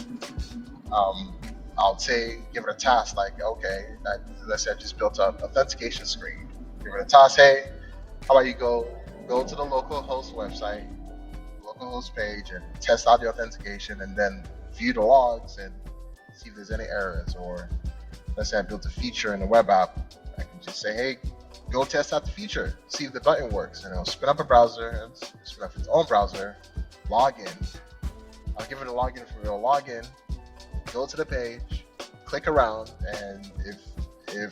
[SPEAKER 7] I'll give it a task like, okay, let's say I just built an authentication screen. Give it a task, hey, how about you go to the local host website, local host page, and test out the authentication, and then view the logs and see if there's any errors. Or let's say I built a feature in the web app, I can just say, hey, go test out the feature, see if the button works, and it'll spin up a browser, and spin up its own browser, log in. I'll give it a login for real. Log in, go to the page, click around, and if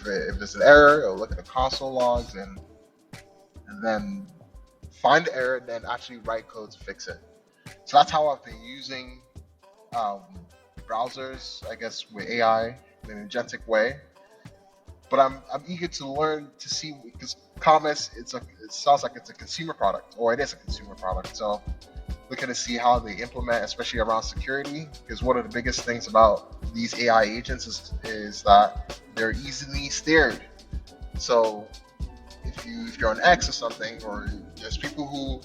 [SPEAKER 7] there's an error, it'll look at the console logs and then find the error, then actually write code to fix it. So that's how I've been using browsers, I guess, with AI in an agentic way. But I'm eager to learn to see, because Comet, it sounds like it's a consumer product, or it is a consumer product. So looking to see how they implement, especially around security, because one of the biggest things about these AI agents is that they're easily steered. So if you're on X or something, or there's people who,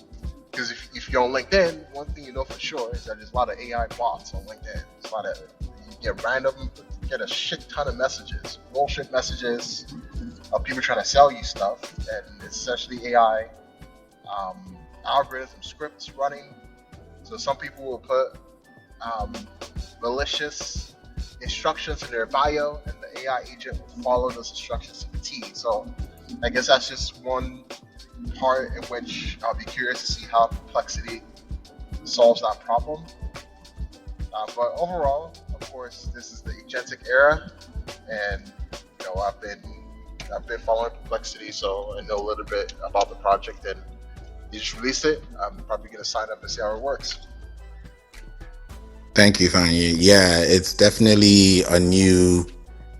[SPEAKER 7] because if you're on LinkedIn, one thing you know for sure is that there's a lot of AI bots on LinkedIn. There's a lot of, you get random get a shit ton of messages, bullshit messages of people trying to sell you stuff, and it's essentially AI algorithm scripts running. So some people will put malicious instructions in their bio, and the AI agent will follow those instructions to the T. So I guess that's just one part in which I'll be curious to see how Perplexity solves that problem. But overall, of course, this is the agentic era, and I've been following Perplexity, so I know a little bit about the project, and they just released it. I'm probably going to sign up and see how it works.
[SPEAKER 3] Thank you, Fanny. Yeah, it's definitely a new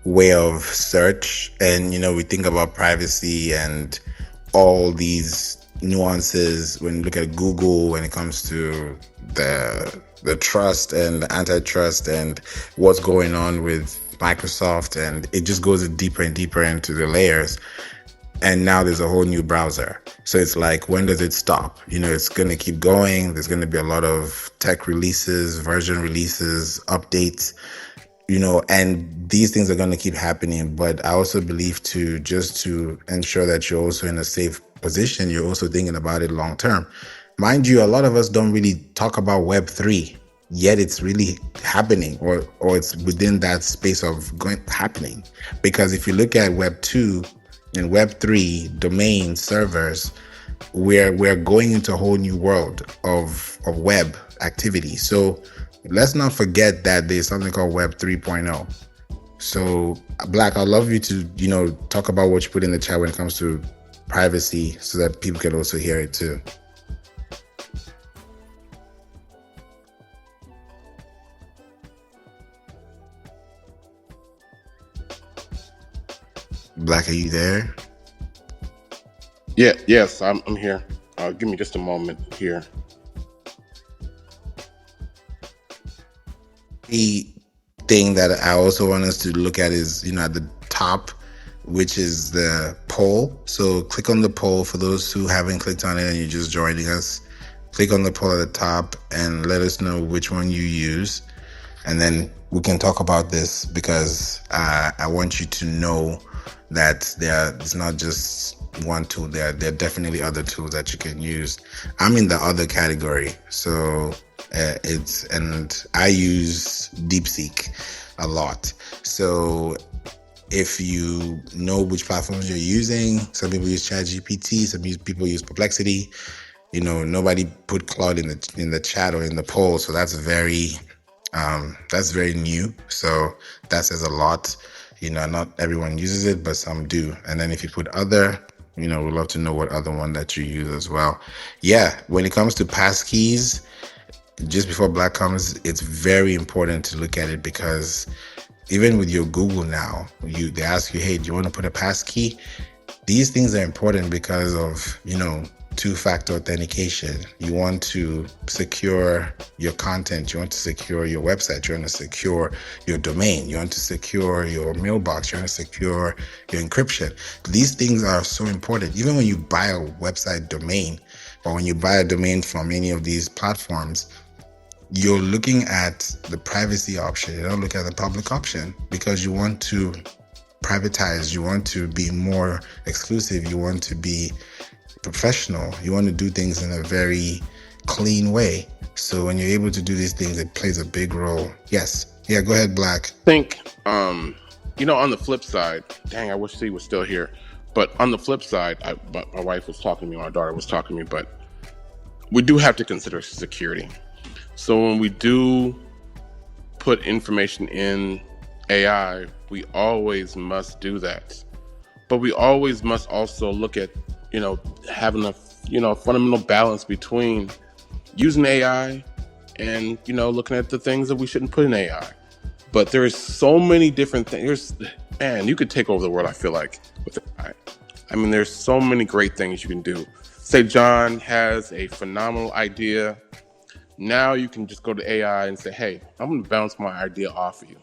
[SPEAKER 3] way of search. And, we think about privacy and all these nuances when you look at Google when it comes to the trust and the antitrust and what's going on with Microsoft. And it just goes deeper and deeper into the layers. And now there's a whole new browser. So it's like, when does it stop? It's going to keep going. There's going to be a lot of tech releases, version releases, updates, and these things are going to keep happening. But I also believe just to ensure that you're also in a safe position, you're also thinking about it long term. Mind you, a lot of us don't really talk about Web3, yet it's really happening, or it's within that space of happening. Because if you look at Web2, in Web3 domain servers, we're going into a whole new world of web activity. So let's not forget that there's something called Web 3.0. So Black, I'd love you to, talk about what you put in the chat when it comes to privacy so that people can also hear it too. Black, are you there?
[SPEAKER 5] Yes, I'm here. Give me just a moment here.
[SPEAKER 3] The thing that I also want us to look at is, at the top, which is the poll. So click on the poll for those who haven't clicked on it and you're just joining us. Click on the poll at the top and let us know which one you use. And then we can talk about this, because I want you to know that it's not just one tool. There are definitely other tools that you can use. I'm in the other category. So and I use DeepSeek a lot. So if you know which platforms you're using, some people use ChatGPT, some people use Perplexity. Nobody put Claude in the chat or in the poll, so that's very new. So that says a lot. Not everyone uses it, but some do. And then if you put other, we'd love to know what other one that you use as well. Yeah, when it comes to passkeys, just before Black comes, it's very important to look at it, because even with your Google now, they ask you, hey, do you want to put a passkey? These things are important because of, two-factor authentication. You want to secure your content. You want to secure your website. You want to secure your domain. You want to secure your mailbox. You want to secure your encryption. These things are so important. Even when you buy a website domain, or when you buy a domain from any of these platforms, you're looking at the privacy option. You don't look at the public option, because you want to privatize. You want to be more exclusive. You want to be professional. You want to do things in a very clean way. So when you're able to do these things, it plays a big role. Yes. Yeah, go ahead, Black.
[SPEAKER 5] I think, on the flip side, dang, I wish he was still here. But on the flip side, my wife was talking to me, my daughter was talking to me, but we do have to consider security. So when we do put information in AI, we always must do that. But we always must also look at, having a fundamental balance between using AI and, looking at the things that we shouldn't put in AI. But there's so many different things. You could take over the world, I feel like, with AI. I mean, there's so many great things you can do. Say John has a phenomenal idea. Now you can just go to AI and say, hey, I'm going to bounce my idea off of you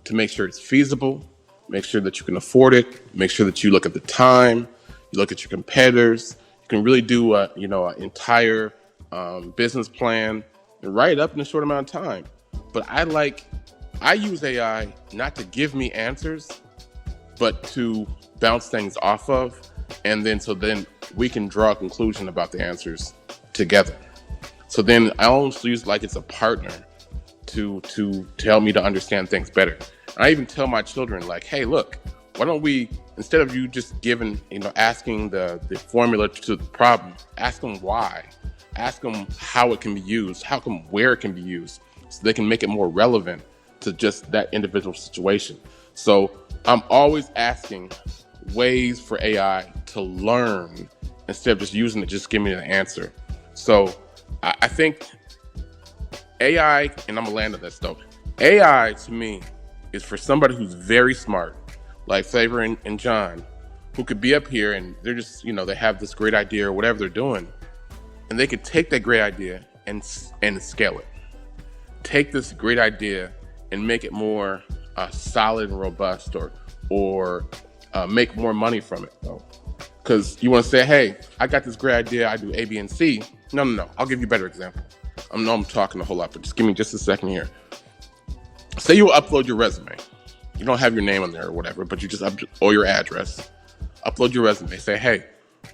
[SPEAKER 5] to make sure it's feasible, make sure that you can afford it, make sure that you look at the time, you look at your competitors. You can really do an entire business plan and write it up in a short amount of time. But I like I use AI not to give me answers, but to bounce things off of, and then we can draw a conclusion about the answers together. So then I almost use like it's a partner to help me to understand things better. I even tell my children, like, hey, look, why don't we, instead of you just giving, asking the formula to the problem, ask them why, ask them how it can be used, where it can be used, so they can make it more relevant to just that individual situation. So I'm always asking ways for AI to learn instead of just using it, just give me an answer. So I think AI, and I'm gonna land on this though, AI to me is for somebody who's very smart, like Favour and John, who could be up here and they're just, they have this great idea or whatever they're doing, and they could take that great idea and scale it. Take this great idea and make it more solid and robust, or make more money from it though. Because you want to say, hey, I got this great idea, I do A, B, and C. No. I'll give you a better example. I know I'm talking a whole lot, but just give me just a second here. Say you upload your resume. You don't have your name on there or whatever, but you just or your address. Upload your resume. Say, hey,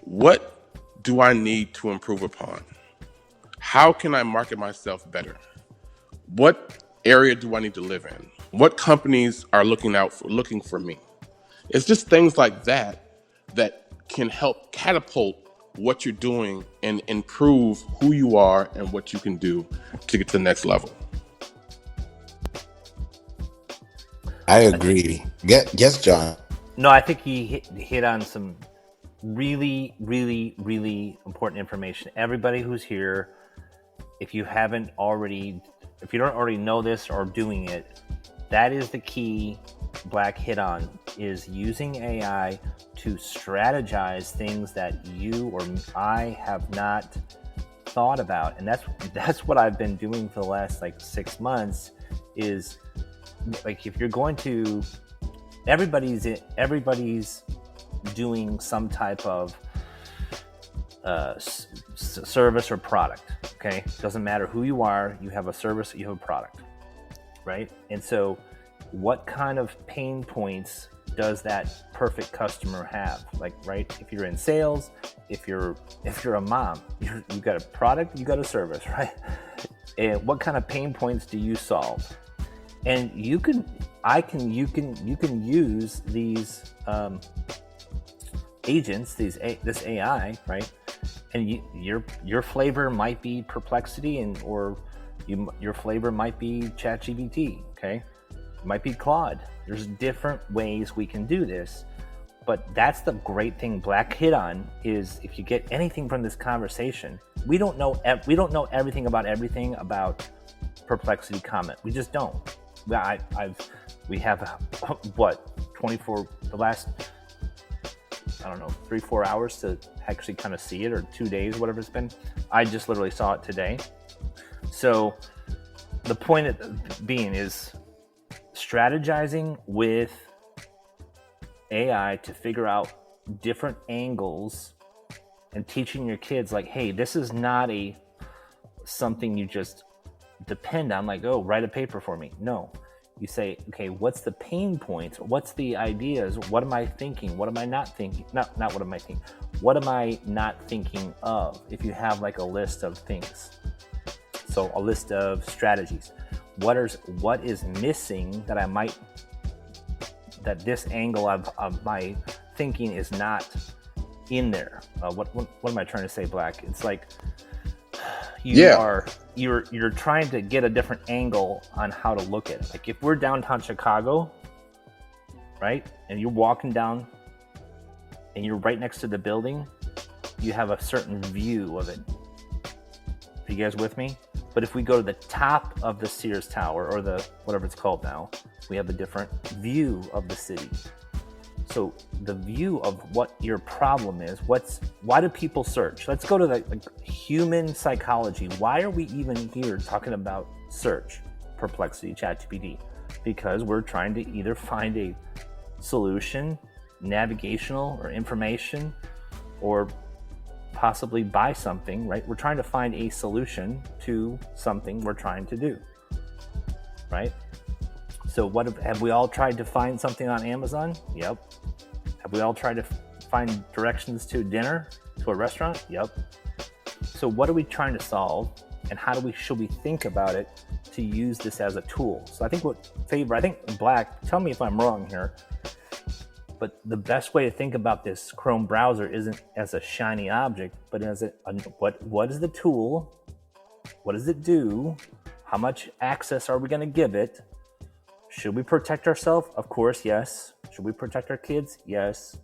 [SPEAKER 5] what do I need to improve upon? How can I market myself better? What area do I need to live in? What companies are looking for me? It's just things like that can help catapult what you're doing and improve who you are and what you can do to get to the next level.
[SPEAKER 3] I agree. Yes, John.
[SPEAKER 4] No, I think he hit on some really, really, really important information. Everybody who's here, if you don't already know this or doing it, that is the key Black hit on, is using AI to strategize things that you or I have not thought about. And that's what I've been doing for the last 6 months, is like, if you're going to, everybody's doing some type of service or product. Okay, doesn't matter who you are, you have a service, you have a product, right? And so what kind of pain points does that perfect customer have? Like, right, if you're in sales, if you're a mom, you got a product, you got a service, right? And what kind of pain points do you solve? And you can use these agents, this AI, right? And your flavor might be Perplexity, your flavor might be ChatGPT, okay? It might be Claude. There's different ways we can do this, but that's the great thing Black hit on, is if you get anything from this conversation, we don't know everything about Perplexity Comet. We just don't. We have the last, I don't know, 3-4 hours to actually kind of see it, or 2 days, whatever it's been. I just literally saw it today. So the point being is strategizing with AI to figure out different angles and teaching your kids, like, hey, this is not something you just depend on, like, oh, write a paper for me. No. You say, okay, what's the pain points? What's the ideas? What am I thinking? What am I not thinking? Not what am I thinking? What am I not thinking of? If you have like a list of things. So a list of strategies. What is missing that this angle of my thinking is not in there? What am I trying to say, Black? It's like, you're trying to get a different angle on how to look at it. Like, if we're downtown Chicago, right, and you're walking down and you're right next to the building, you have a certain view of it. Are you guys with me? But if we go to the top of the Sears Tower, or the whatever it's called now, we have a different view of the city. So the view of what your problem is, why do people search? Let's go to the human psychology. Why are we even here talking about search, Perplexity, ChatGPT? Because we're trying to either find a solution, navigational or information, or possibly buy something, right? We're trying to find a solution to something we're trying to do, right? So have we all tried to find something on Amazon? Yep. Have we all tried to find directions to dinner, to a restaurant? Yep. So what are we trying to solve, and should we think about it to use this as a tool? So I think Black, tell me if I'm wrong here, but the best way to think about this Chrome browser isn't as a shiny object, but as what is the tool? What does it do? How much access are we going to give it? Should we protect ourselves? Of course, yes. Should we protect our kids? Yes.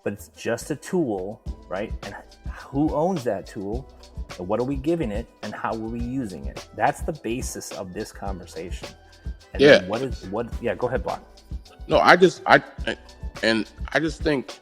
[SPEAKER 4] But it's just a tool, right? And who owns that tool? And what are we giving it? And how are we using it? That's the basis of this conversation. And
[SPEAKER 5] Yeah.
[SPEAKER 4] Go ahead, Block.
[SPEAKER 5] No, I just think,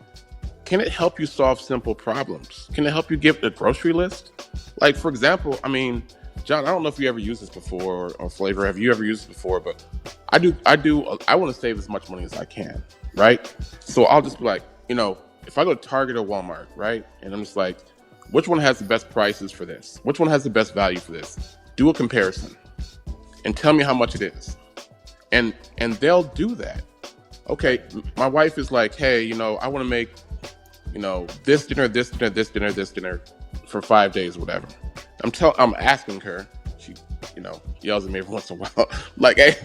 [SPEAKER 5] can it help you solve simple problems? Can it help you give a grocery list? Like, for example, I mean, John, I don't know if you ever used this before, or Flavor, have you ever used it before? But I want to save as much money as I can, right? So I'll just be like, if I go to Target or Walmart, right? And I'm just like, which one has the best prices for this? Which one has the best value for this? Do a comparison and tell me how much it is. And they'll do that. Okay, my wife is like, hey, I want to make, this dinner for 5 days, whatever. I'm asking her. She, yells at me every once in a while, like, hey,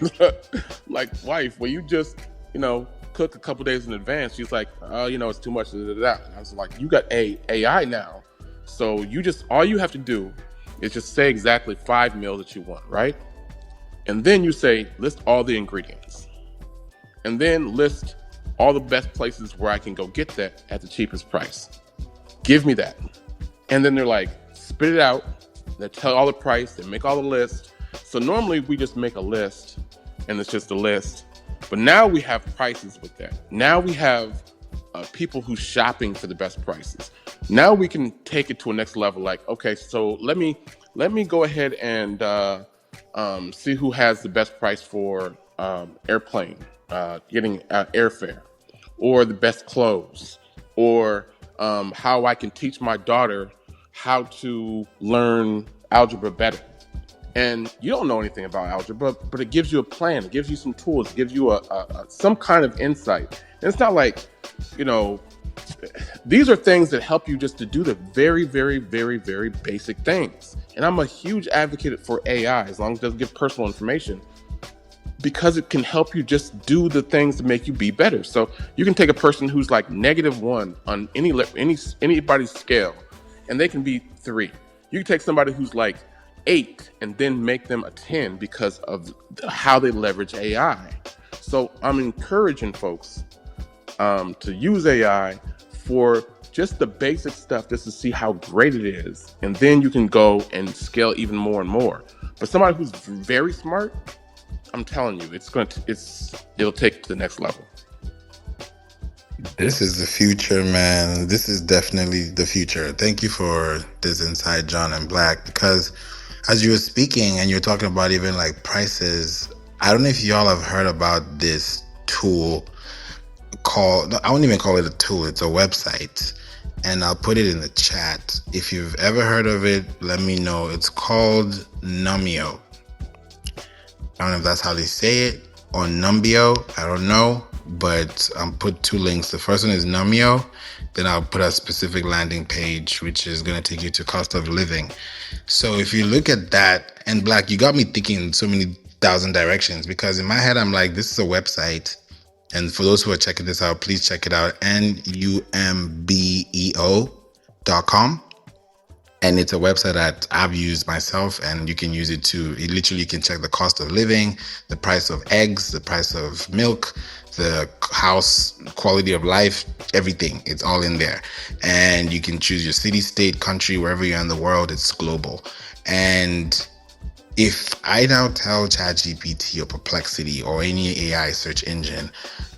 [SPEAKER 5] like, wife, will you just, cook a couple days in advance? She's like, oh, it's too much. And I was like, you got AI now, so all you have to do is just say exactly 5 meals that you want, right? And then you say, list all the ingredients. And then list all the best places where I can go get that at the cheapest price. Give me that. And then they're like, spit it out. They tell all the price. They make all the lists. So normally we just make a list and it's just a list. But now we have prices with that. Now we have people who's shopping for the best prices. Now we can take it to a next level. Like, okay, so let me go ahead and see who has the best price for airplane. Getting airfare, or the best clothes, or how I can teach my daughter how to learn algebra better. And you don't know anything about algebra, but it gives you a plan, it gives you some tools, it gives you some kind of insight. And it's not like, these are things that help you just to do the very, very, very, very basic things. And I'm a huge advocate for AI, as long as it doesn't give personal information, because it can help you just do the things to make you be better. So you can take a person who's like -1 on anybody's scale, and they can be 3. You can take somebody who's like 8 and then make them a 10 because of how they leverage AI. So I'm encouraging folks to use AI for just the basic stuff, just to see how great it is. And then you can go and scale even more and more. But somebody who's very smart, I'm telling you, it'll take it to the next level.
[SPEAKER 3] This is the future, man. This is definitely the future. Thank you for this insight, John and Black, because as you were speaking and you're talking about even like prices, I don't know if y'all have heard about this tool I won't even call it a tool, it's a website. And I'll put it in the chat. If you've ever heard of it, let me know. It's called Numbeo. I don't know if that's how they say it, or Numbeo, I don't know, but I'll put 2 links. The first one is Numbeo, then I'll put a specific landing page, which is going to take you to cost of living. So if you look at that, and Black, you got me thinking in so many thousand directions, because in my head, I'm like, this is a website. And for those who are checking this out, please check it out, numbeo.com. And it's a website that I've used myself, and you can use it too. It literally can check the cost of living, the price of eggs, the price of milk, the house, quality of life, everything. It's all in there. And you can choose your city, state, country, wherever you're in the world. It's global. And if I now tell ChatGPT or Perplexity or any AI search engine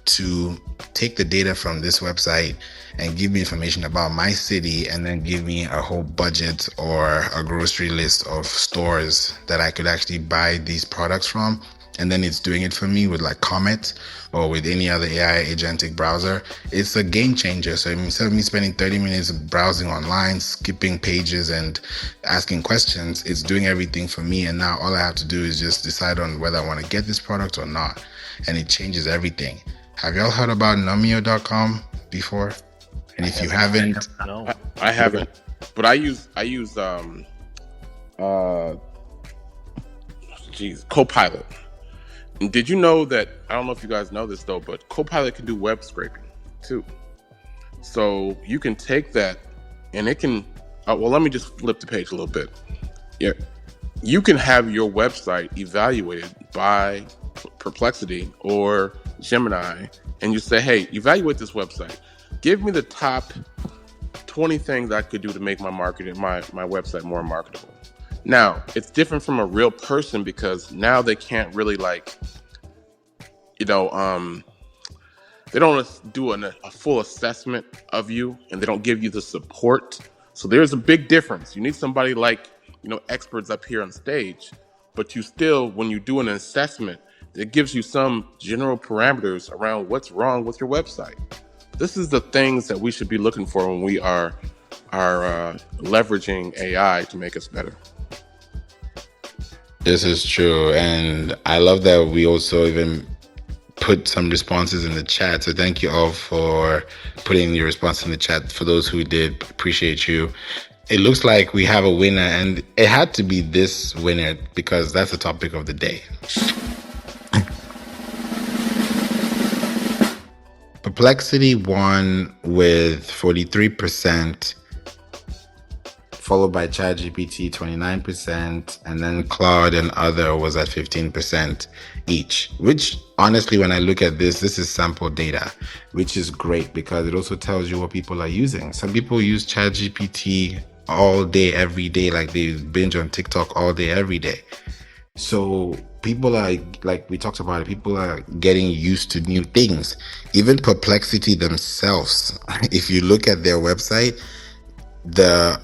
[SPEAKER 3] to take the data from this website and give me information about my city, and then give me a whole budget or a grocery list of stores that I could actually buy these products from, and then it's doing it for me with like Comet or with any other AI agentic browser, it's a game changer. So instead of me spending 30 minutes browsing online, skipping pages and asking questions, it's doing everything for me. And now all I have to do is just decide on whether I want to get this product or not. and it changes everything. Have y'all heard about Numio.com before? And if you haven't,
[SPEAKER 4] No.
[SPEAKER 5] I haven't, but I use Copilot. And did you know that, I don't know if you guys know this though, but Copilot can do web scraping too. So you can take that and it can, well, let me just flip the page a little bit. Yeah. You can have your website evaluated by Perplexity or Gemini, and you say, hey, evaluate this website. Give me the top 20 things I could do to make my website more marketable. Now, it's different from a real person because now they can't really they don't do a full assessment of you, and they don't give you the support. So there's a big difference. You need somebody like, experts up here on stage, but you still, when you do an assessment, it gives you some general parameters around what's wrong with your website. This is the things that we should be looking for when we are leveraging AI to make us better.
[SPEAKER 3] this is true. And I love that we also even put some responses in the chat. So thank you all for putting your response in the chat. For those who did, appreciate you. It looks like we have a winner, and it had to be this winner because that's the topic of the day. Perplexity won with 43%, followed by ChatGPT 29%, and then Claude and other was at 15% each, which honestly, when I look at this is sample data, which is great because it also tells you what people are using. Some people use ChatGPT all day, every day, like they binge on TikTok all day, every day. So people are, like we talked about it, people are getting used to new things. Even Perplexity themselves, if you look at their website, the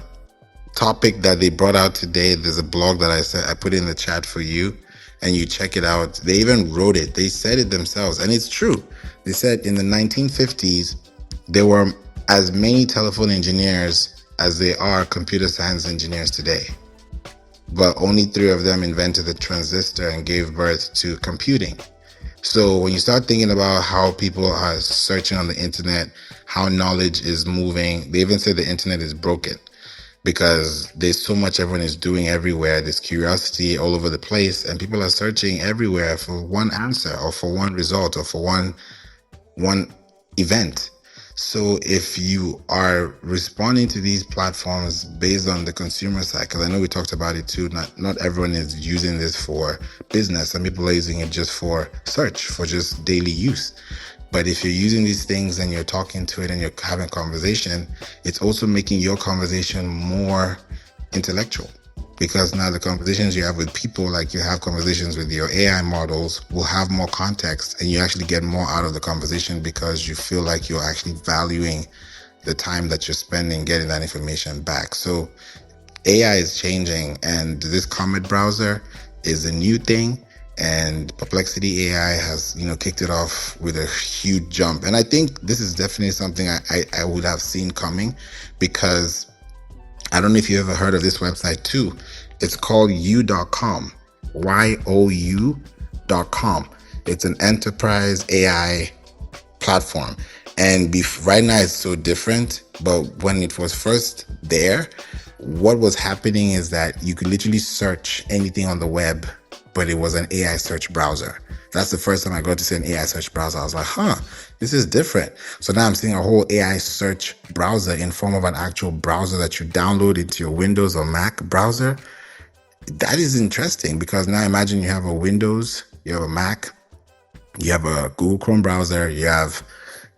[SPEAKER 3] topic that they brought out today, there's a blog that I put in the chat for you, and you check it out. They even wrote it. They said it themselves, and it's true. They said in the 1950s, there were as many telephone engineers as there are computer science engineers today. But only 3 of them invented the transistor and gave birth to computing. So when you start thinking about how people are searching on the internet, how knowledge is moving, they even say the internet is broken because there's so much everyone is doing everywhere. There's curiosity all over the place, and people are searching everywhere for one answer or for one result or for one event. So if you are responding to these platforms based on the consumer side, because I know we talked about it too, not everyone is using this for business. Some people are using it just for search, for just daily use. But if you're using these things and you're talking to it and you're having a conversation, it's also making your conversation more intellectual. Because now the conversations you have with people, like you have conversations with your AI models, will have more context and you actually get more out of the conversation because you feel like you're actually valuing the time that you're spending getting that information back. So AI is changing, and this Comet browser is a new thing, and Perplexity AI has, kicked it off with a huge jump. And I think this is definitely something I would have seen coming, because I don't know if you ever heard of this website too. It's called you.com, YOU.com. It's an enterprise AI platform. And right now it's so different, but when it was first there, what was happening is that you could literally search anything on the web, but it was an AI search browser. That's the first time I got to see an AI search browser. I was like, this is different. So now I'm seeing a whole AI search browser in form of an actual browser that you download into your Windows or Mac browser. That is interesting, because now imagine you have a Windows, you have a Mac, you have a Google Chrome browser, you have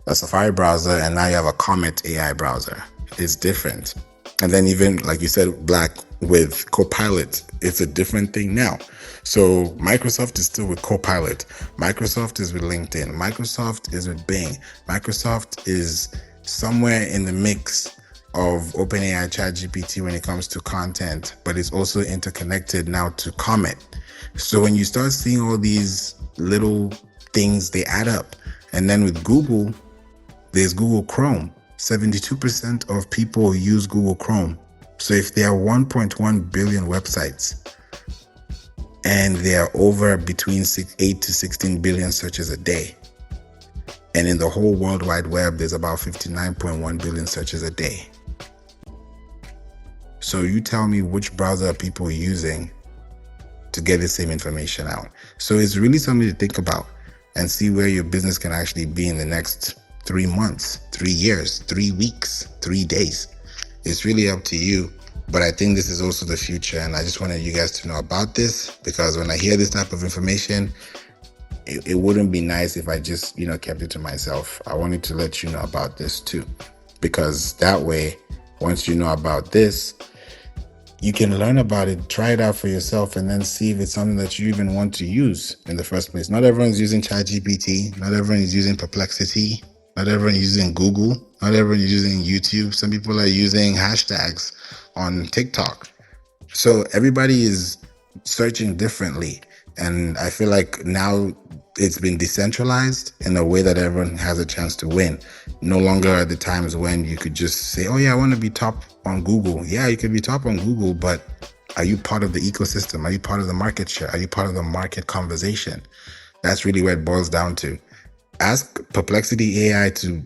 [SPEAKER 3] a Safari browser, and now you have a Comet AI browser. It's different. And then even, like you said, Black, with Copilot, it's a different thing now. So Microsoft is still with Copilot. Microsoft is with LinkedIn. Microsoft is with Bing. Microsoft is somewhere in the mix of OpenAI ChatGPT when it comes to content, but it's also interconnected now to Comet. So when you start seeing all these little things, they add up. And then with Google, there's Google Chrome. 72% of people use Google Chrome. So if there are 1.1 billion websites, And there are over between 8 to 16 billion searches a day. And in the whole World Wide Web, there's about 59.1 billion searches a day. So you tell me, which browser are people using to get the same information out? So it's really something to think about and see where your business can actually be in the next 3 months, 3 years, 3 weeks, 3 days. It's really up to you. But I think this is also the future. And I just wanted you guys to know about this, because when I hear this type of information, it wouldn't be nice if I just, kept it to myself. I wanted to let you know about this too, because that way, once you know about this, you can learn about it, try it out for yourself, and then see if it's something that you even want to use in the first place. Not everyone's using ChatGPT. Not everyone is using Perplexity. Not everyone is using Google. Not everyone is using YouTube. Some people are using hashtags on TikTok. So everybody is searching differently. And I feel like now it's been decentralized in a way that everyone has a chance to win. No longer are the times when you could just say, oh yeah, I want to be top on Google. Yeah, you could be top on Google, but are you part of the ecosystem? Are you part of the market share? Are you part of the market conversation? That's really where it boils down to. Ask Perplexity AI to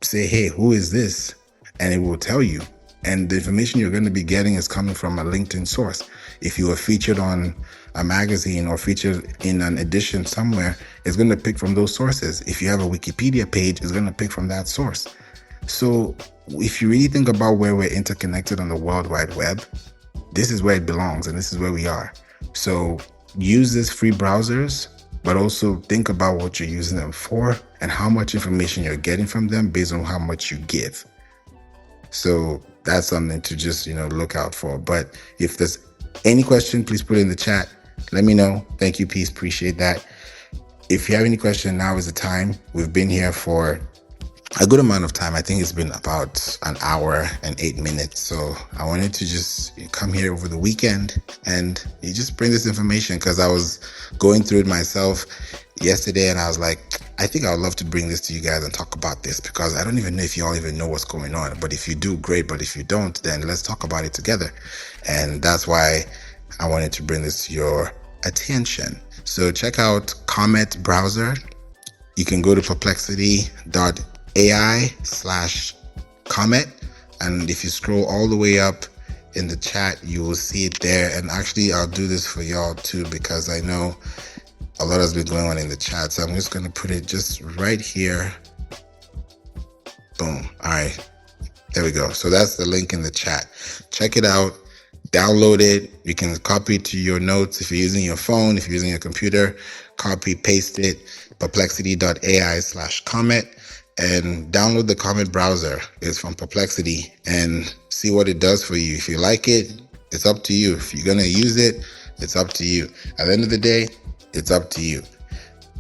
[SPEAKER 3] say, hey, who is this? And it will tell you. And the information you're going to be getting is coming from a LinkedIn source. If you were featured on a magazine or featured in an edition somewhere, it's going to pick from those sources. If you have a Wikipedia page, it's going to pick from that source. So if you really think about where we're interconnected on the World Wide Web, this is where it belongs and this is where we are. So use these free browsers, but also think about what you're using them for and how much information you're getting from them based on how much you give. So that's something to just, look out for. But if there's any question, please put it in the chat. Let me know. Thank you, Peace. Appreciate that. If you have any question, now is the time. We've been here for a good amount of time. I think it's been about an hour and 8 minutes. So I wanted to just come here over the weekend and you just bring this information, because I was going through it myself yesterday and I was like, I think I would love to bring this to you guys and talk about this, because I don't even know if you all even know what's going on. But if you do, great. But if you don't, then let's talk about it together. And that's why I wanted to bring this to your attention. So check out Comet browser. You can go to perplexity.ai/Comet. And if you scroll all the way up in the chat, you will see it there. And actually, I'll do this for y'all too, because I know a lot has been going on in the chat. So I'm just going to put it just right here. Boom. All right. There we go. So that's the link in the chat. Check it out. Download it. You can copy it to your notes. If you're using your phone, if you're using your computer, copy, paste it, perplexity.ai/Comet, and download the Comet browser. It's from Perplexity, and see what it does for you. If you like it, it's up to you. If you're going to use it, it's up to you. At the end of the day, it's up to you.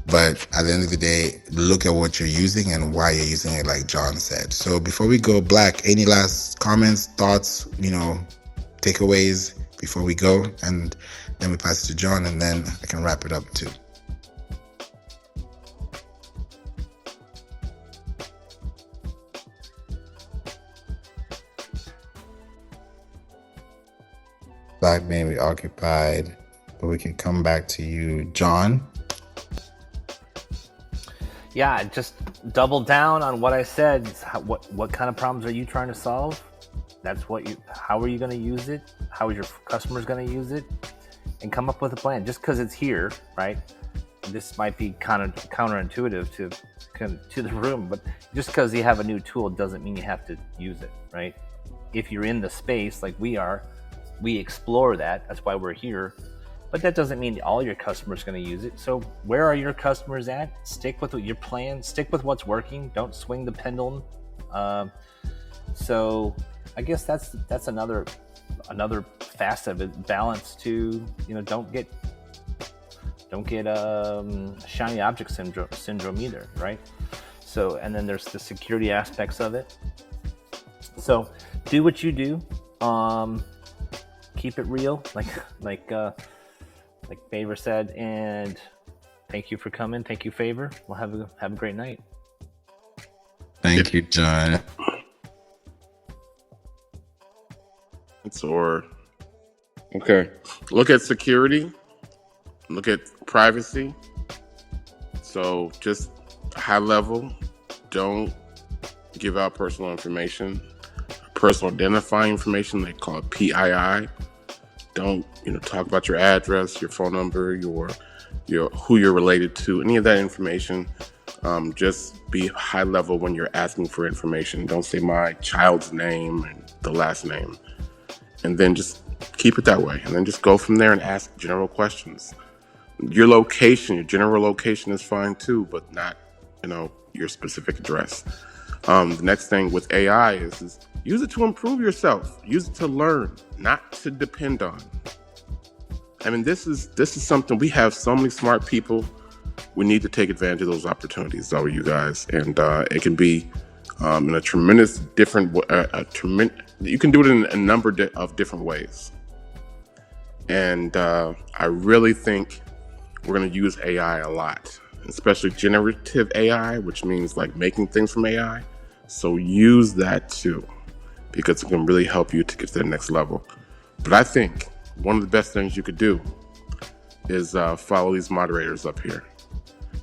[SPEAKER 3] But at the end of the day, look at what you're using and why you're using it, like John said. So before we go, Black, any last comments, thoughts, takeaways before we go? And then we pass it to John, and then I can wrap it up too. Black may be occupied, but we can come back to you, John.
[SPEAKER 4] Yeah, just double down on what I said. What kind of problems are you trying to solve? That's how are you going to use it? How is your customers going to use it? And come up with a plan. Just because it's here, right? This might be kind of counterintuitive to the room, but just because you have a new tool doesn't mean you have to use it, right? If you're in the space like we are, we explore that. That's why we're here. But that doesn't mean all your customers are going to use it. So where are your customers at? Stick with your plan. Stick with what's working. Don't swing the pendulum. So I guess that's another facet of it. Balance to, don't get shiny object syndrome either, right? So, and then there's the security aspects of it. So do what you do. Keep it real, like Favour said, and thank you for coming. Thank you, Favour. We'll have a great night.
[SPEAKER 3] Thank you, John.
[SPEAKER 5] Okay. Look at security Look at privacy. So just high level, don't give out personal information. Personal identifying information, they call it PII. Don't talk about your address, your phone number, your who you're related to, any of that information. Just be high level when you're asking for information. Don't say my child's name and the last name, and then just keep it that way. And then just go from there and ask general questions. Your location, your general location is fine too, but not your specific address. The next thing with AI is use it to improve yourself. Use it to learn, not to depend on. I mean, this is something. We have so many smart people. We need to take advantage of those opportunities, though, you guys. And it can be in a tremendous different. You can do it in a number of different ways. And I really think we're going to use AI a lot, especially generative AI, which means like making things from AI. So use that too, because it can really help you to get to the next level. But I think one of the best things you could do is follow these moderators up here,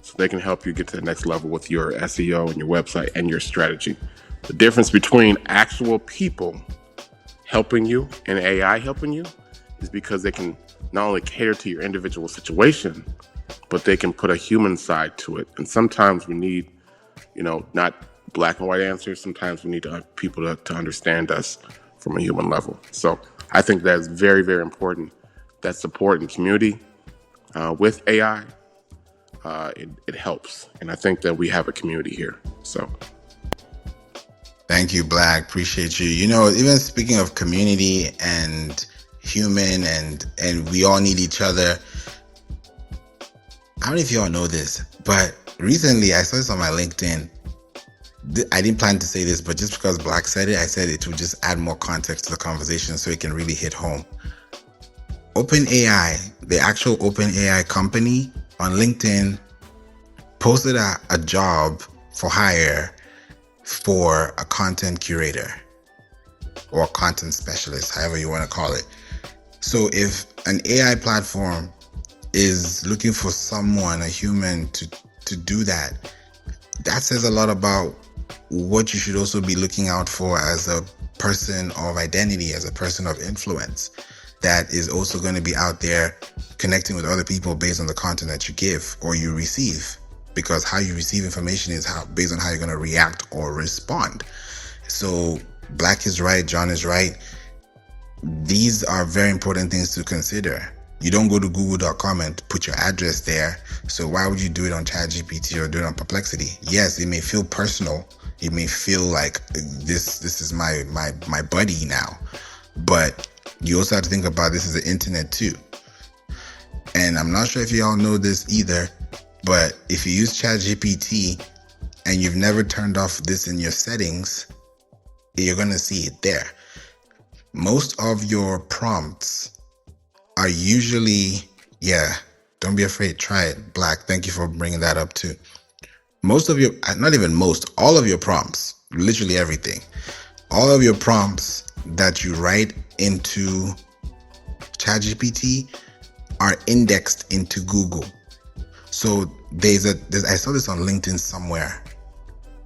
[SPEAKER 5] so they can help you get to the next level with your SEO and your website and your strategy. The difference between actual people helping you and AI helping you is because they can not only cater to your individual situation, but they can put a human side to it. And sometimes we need, not black and white answers. Sometimes we need people to understand us from a human level. So I think that's very, very important. That support and community with AI, it helps. And I think that we have a community here. So.
[SPEAKER 3] Thank you, Black. Appreciate you. Even speaking of community and human and we all need each other. I don't know if you all know this, but recently I saw this on my LinkedIn. I didn't plan to say this, but just because Black said it, I said it would just add more context to the conversation so it can really hit home. OpenAI, the actual OpenAI company on LinkedIn, posted a job for hire for a content curator or content specialist, however you want to call it. So if an AI platform is looking for someone, a human, to do that, that says a lot about what you should also be looking out for as a person of identity, as a person of influence, that is also going to be out there connecting with other people based on the content that you give or you receive, because how you receive information is based on how you're going to react or respond. So Black is right, John is right. These are very important things to consider. You don't go to google.com and put your address there. So why would you do it on ChatGPT or do it on Perplexity? Yes, it may feel personal. It may feel like this is my buddy now. But you also have to think about this is the internet too. And I'm not sure if you all know this either, but if you use ChatGPT and you've never turned off this in your settings, you're going to see it there. Most of your prompts are usually, don't be afraid, try it. Black, thank you for bringing that up too. Most of your, not even most, all of your prompts, literally everything, all of your prompts that you write into ChatGPT are indexed into Google. So I saw this on LinkedIn somewhere.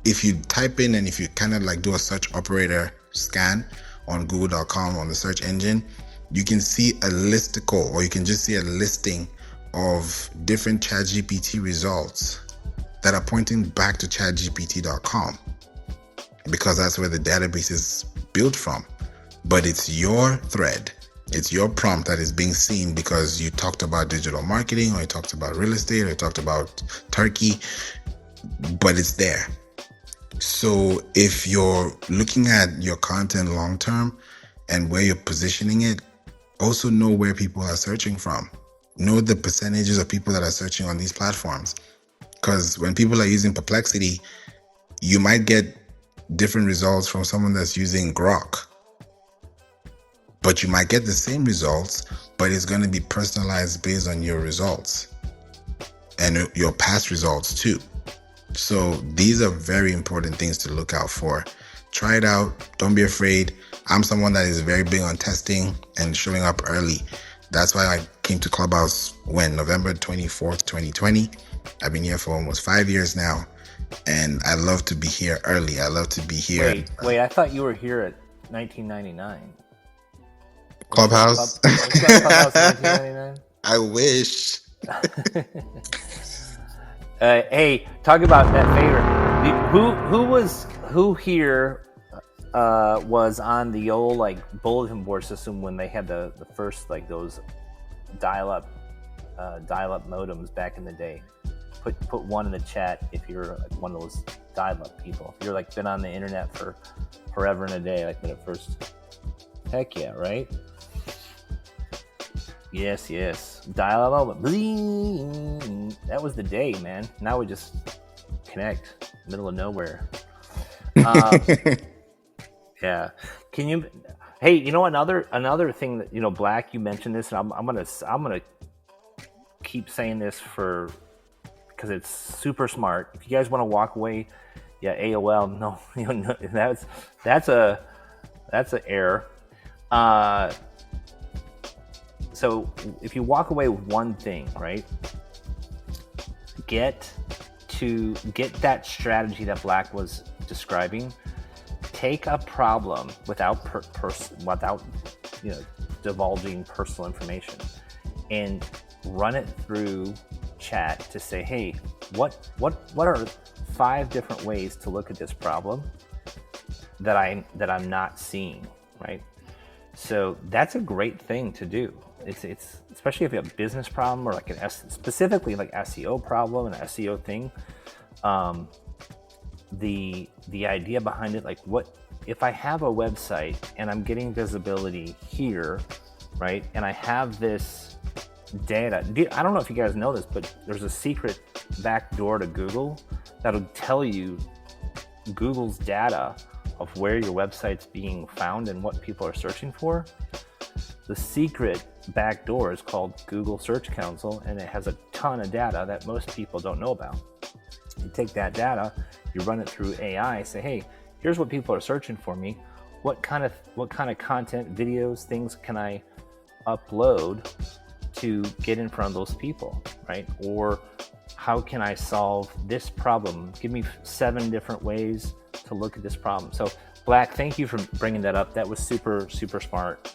[SPEAKER 3] If you type in and if you kind of like do a search operator scan on google.com on the search engine, you can see a listicle, or you can just see a listing of different ChatGPT results that are pointing back to ChatGPT.com, because that's where the database is built from. But it's your thread, it's your prompt that is being seen because you talked about digital marketing, or you talked about real estate, or you talked about Turkey, but it's there. So if you're looking at your content long term and where you're positioning it, also know where people are searching from. Know the percentages of people that are searching on these platforms. Because when people are using Perplexity, you might get different results from someone that's using Grok. But you might get the same results, but it's going to be personalized based on your results and your past results too. So these are very important things to look out for. Try it out. Don't be afraid. I'm someone that is very big on testing and showing up early. That's why I came to Clubhouse when November 24th, 2020. I've been here for almost 5 years now, and I love to be here early. I love to be here.
[SPEAKER 4] Wait, I thought you were here at 1999. Weren't you on
[SPEAKER 3] Clubhouse.
[SPEAKER 4] Clubhouse in 1999?
[SPEAKER 3] I wish.
[SPEAKER 4] Hey, talk about that Favor. Who here was on the old like bulletin board system when they had the first like those dial-up modems back in the day? Put one in the chat if you're like one of those dial-up people. If you're like been on the internet for forever and a day, like when it first. Heck yeah, right? Yes. Dial-up moment. Bling. That was the day, man. Now we just connect, middle of nowhere. Yeah. Can you? Hey, you know another thing that Black, you mentioned this, and I'm gonna keep saying this because it's super smart. If you guys want to walk away, yeah, AOL, no, that's a error. So if you walk away with one thing, right? Get that strategy that Black was describing. Take a problem without divulging personal information, and run it through chat to say, hey, what are 5 different ways to look at this problem that I'm not seeing, right? So that's a great thing to do. It's especially if you have a business problem or like specifically like SEO problem, an SEO thing. The idea behind it, like what if I have a website and I'm getting visibility here, right? And I have this data. I don't know if you guys know this, but there's a secret back door to Google that'll tell you Google's data of where your website's being found and what people are searching for. The secret back door is called Google Search Console, and it has a ton of data that most people don't know about. You take that data, you run it through AI, say, hey, here's what people are searching for me. What kind of content, videos, things can I upload to get in front of those people, right? Or how can I solve this problem? Give me 7 different ways to look at this problem. So Black, thank you for bringing that up. That was super, super smart.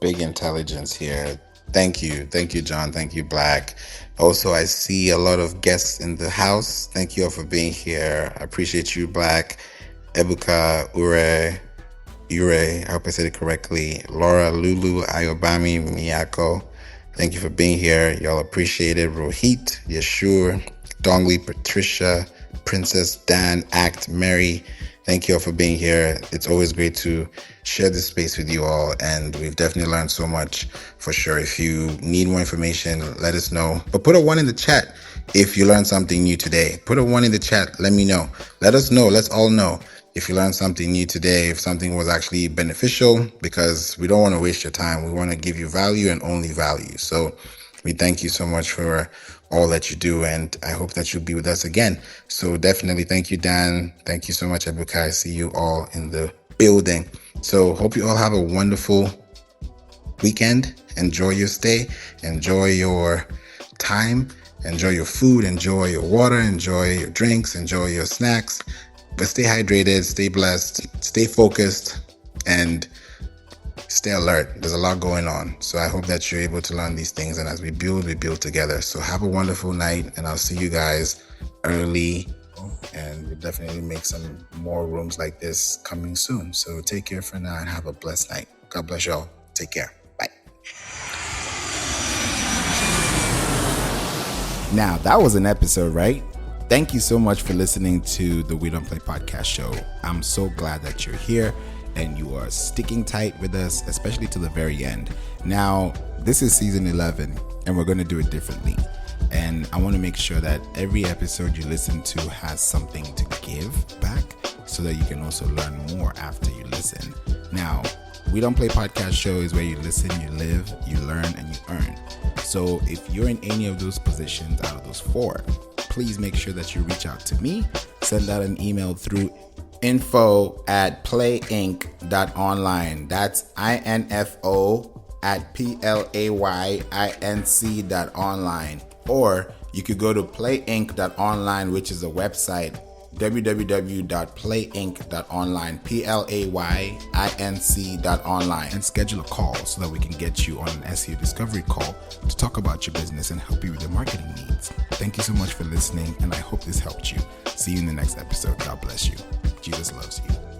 [SPEAKER 3] Big intelligence here. Thank you, John. Thank you, Black. Also, I see a lot of guests in the house. Thank you all for being here. I appreciate you, Black. Ebuka, Ure, I hope I said it correctly. Laura, Lulu, Ayobami, Miyako. Thank you for being here. Y'all appreciate it. Rohit, Yeshur, Dongli, Patricia, Princess, Dan, Act, Mary. Thank you all for being here. It's always great to share this space with you all, and we've definitely learned so much for sure. If you need more information, let us know. But put a 1 in the chat if you learned something new today. Put a 1 in the chat. Let me know. Let us know. Let's all know if you learned something new today, if something was actually beneficial, because we don't want to waste your time. We want to give you value and only value. So we thank you so much for all that you do, and I hope that you'll be with us again. So definitely thank you, Dan. Thank you so much, Ebuka. I see you all in the building. So hope you all have a wonderful weekend. Enjoy your stay. Enjoy your time. Enjoy your food. Enjoy your water. Enjoy your drinks. Enjoy your snacks. But stay hydrated, stay blessed, stay focused, and stay alert. There's a lot going on. So I hope that you're able to learn these things. And as we build together. So have a wonderful night, and I'll see you guys early. And we'll definitely make some more rooms like this coming soon. So take care for now and have a blessed night. God bless y'all. Take care. Bye. Now, that was an episode, right? Thank you so much for listening to the We Don't Play podcast show. I'm so glad that you're here and you are sticking tight with us, especially to the very end. Now, this is season 11 and we're going to do it differently. And I want to make sure that every episode you listen to has something to give back so that you can also learn more after you listen. Now, We Don't Play podcast show is where you listen, you live, you learn, and you earn. So if you're in any of those positions out of those 4, please make sure that you reach out to me, send out an email through info@playinc.online. That's info@playinc.online. Or you could go to playinc.online, which is a website, www.playinc.online, playinc.online, and schedule a call so that we can get you on an SEO discovery call to talk about your business and help you with your marketing needs. Thank you so much for listening, and I hope this helped you. See you in the next episode. God bless you. Jesus loves you.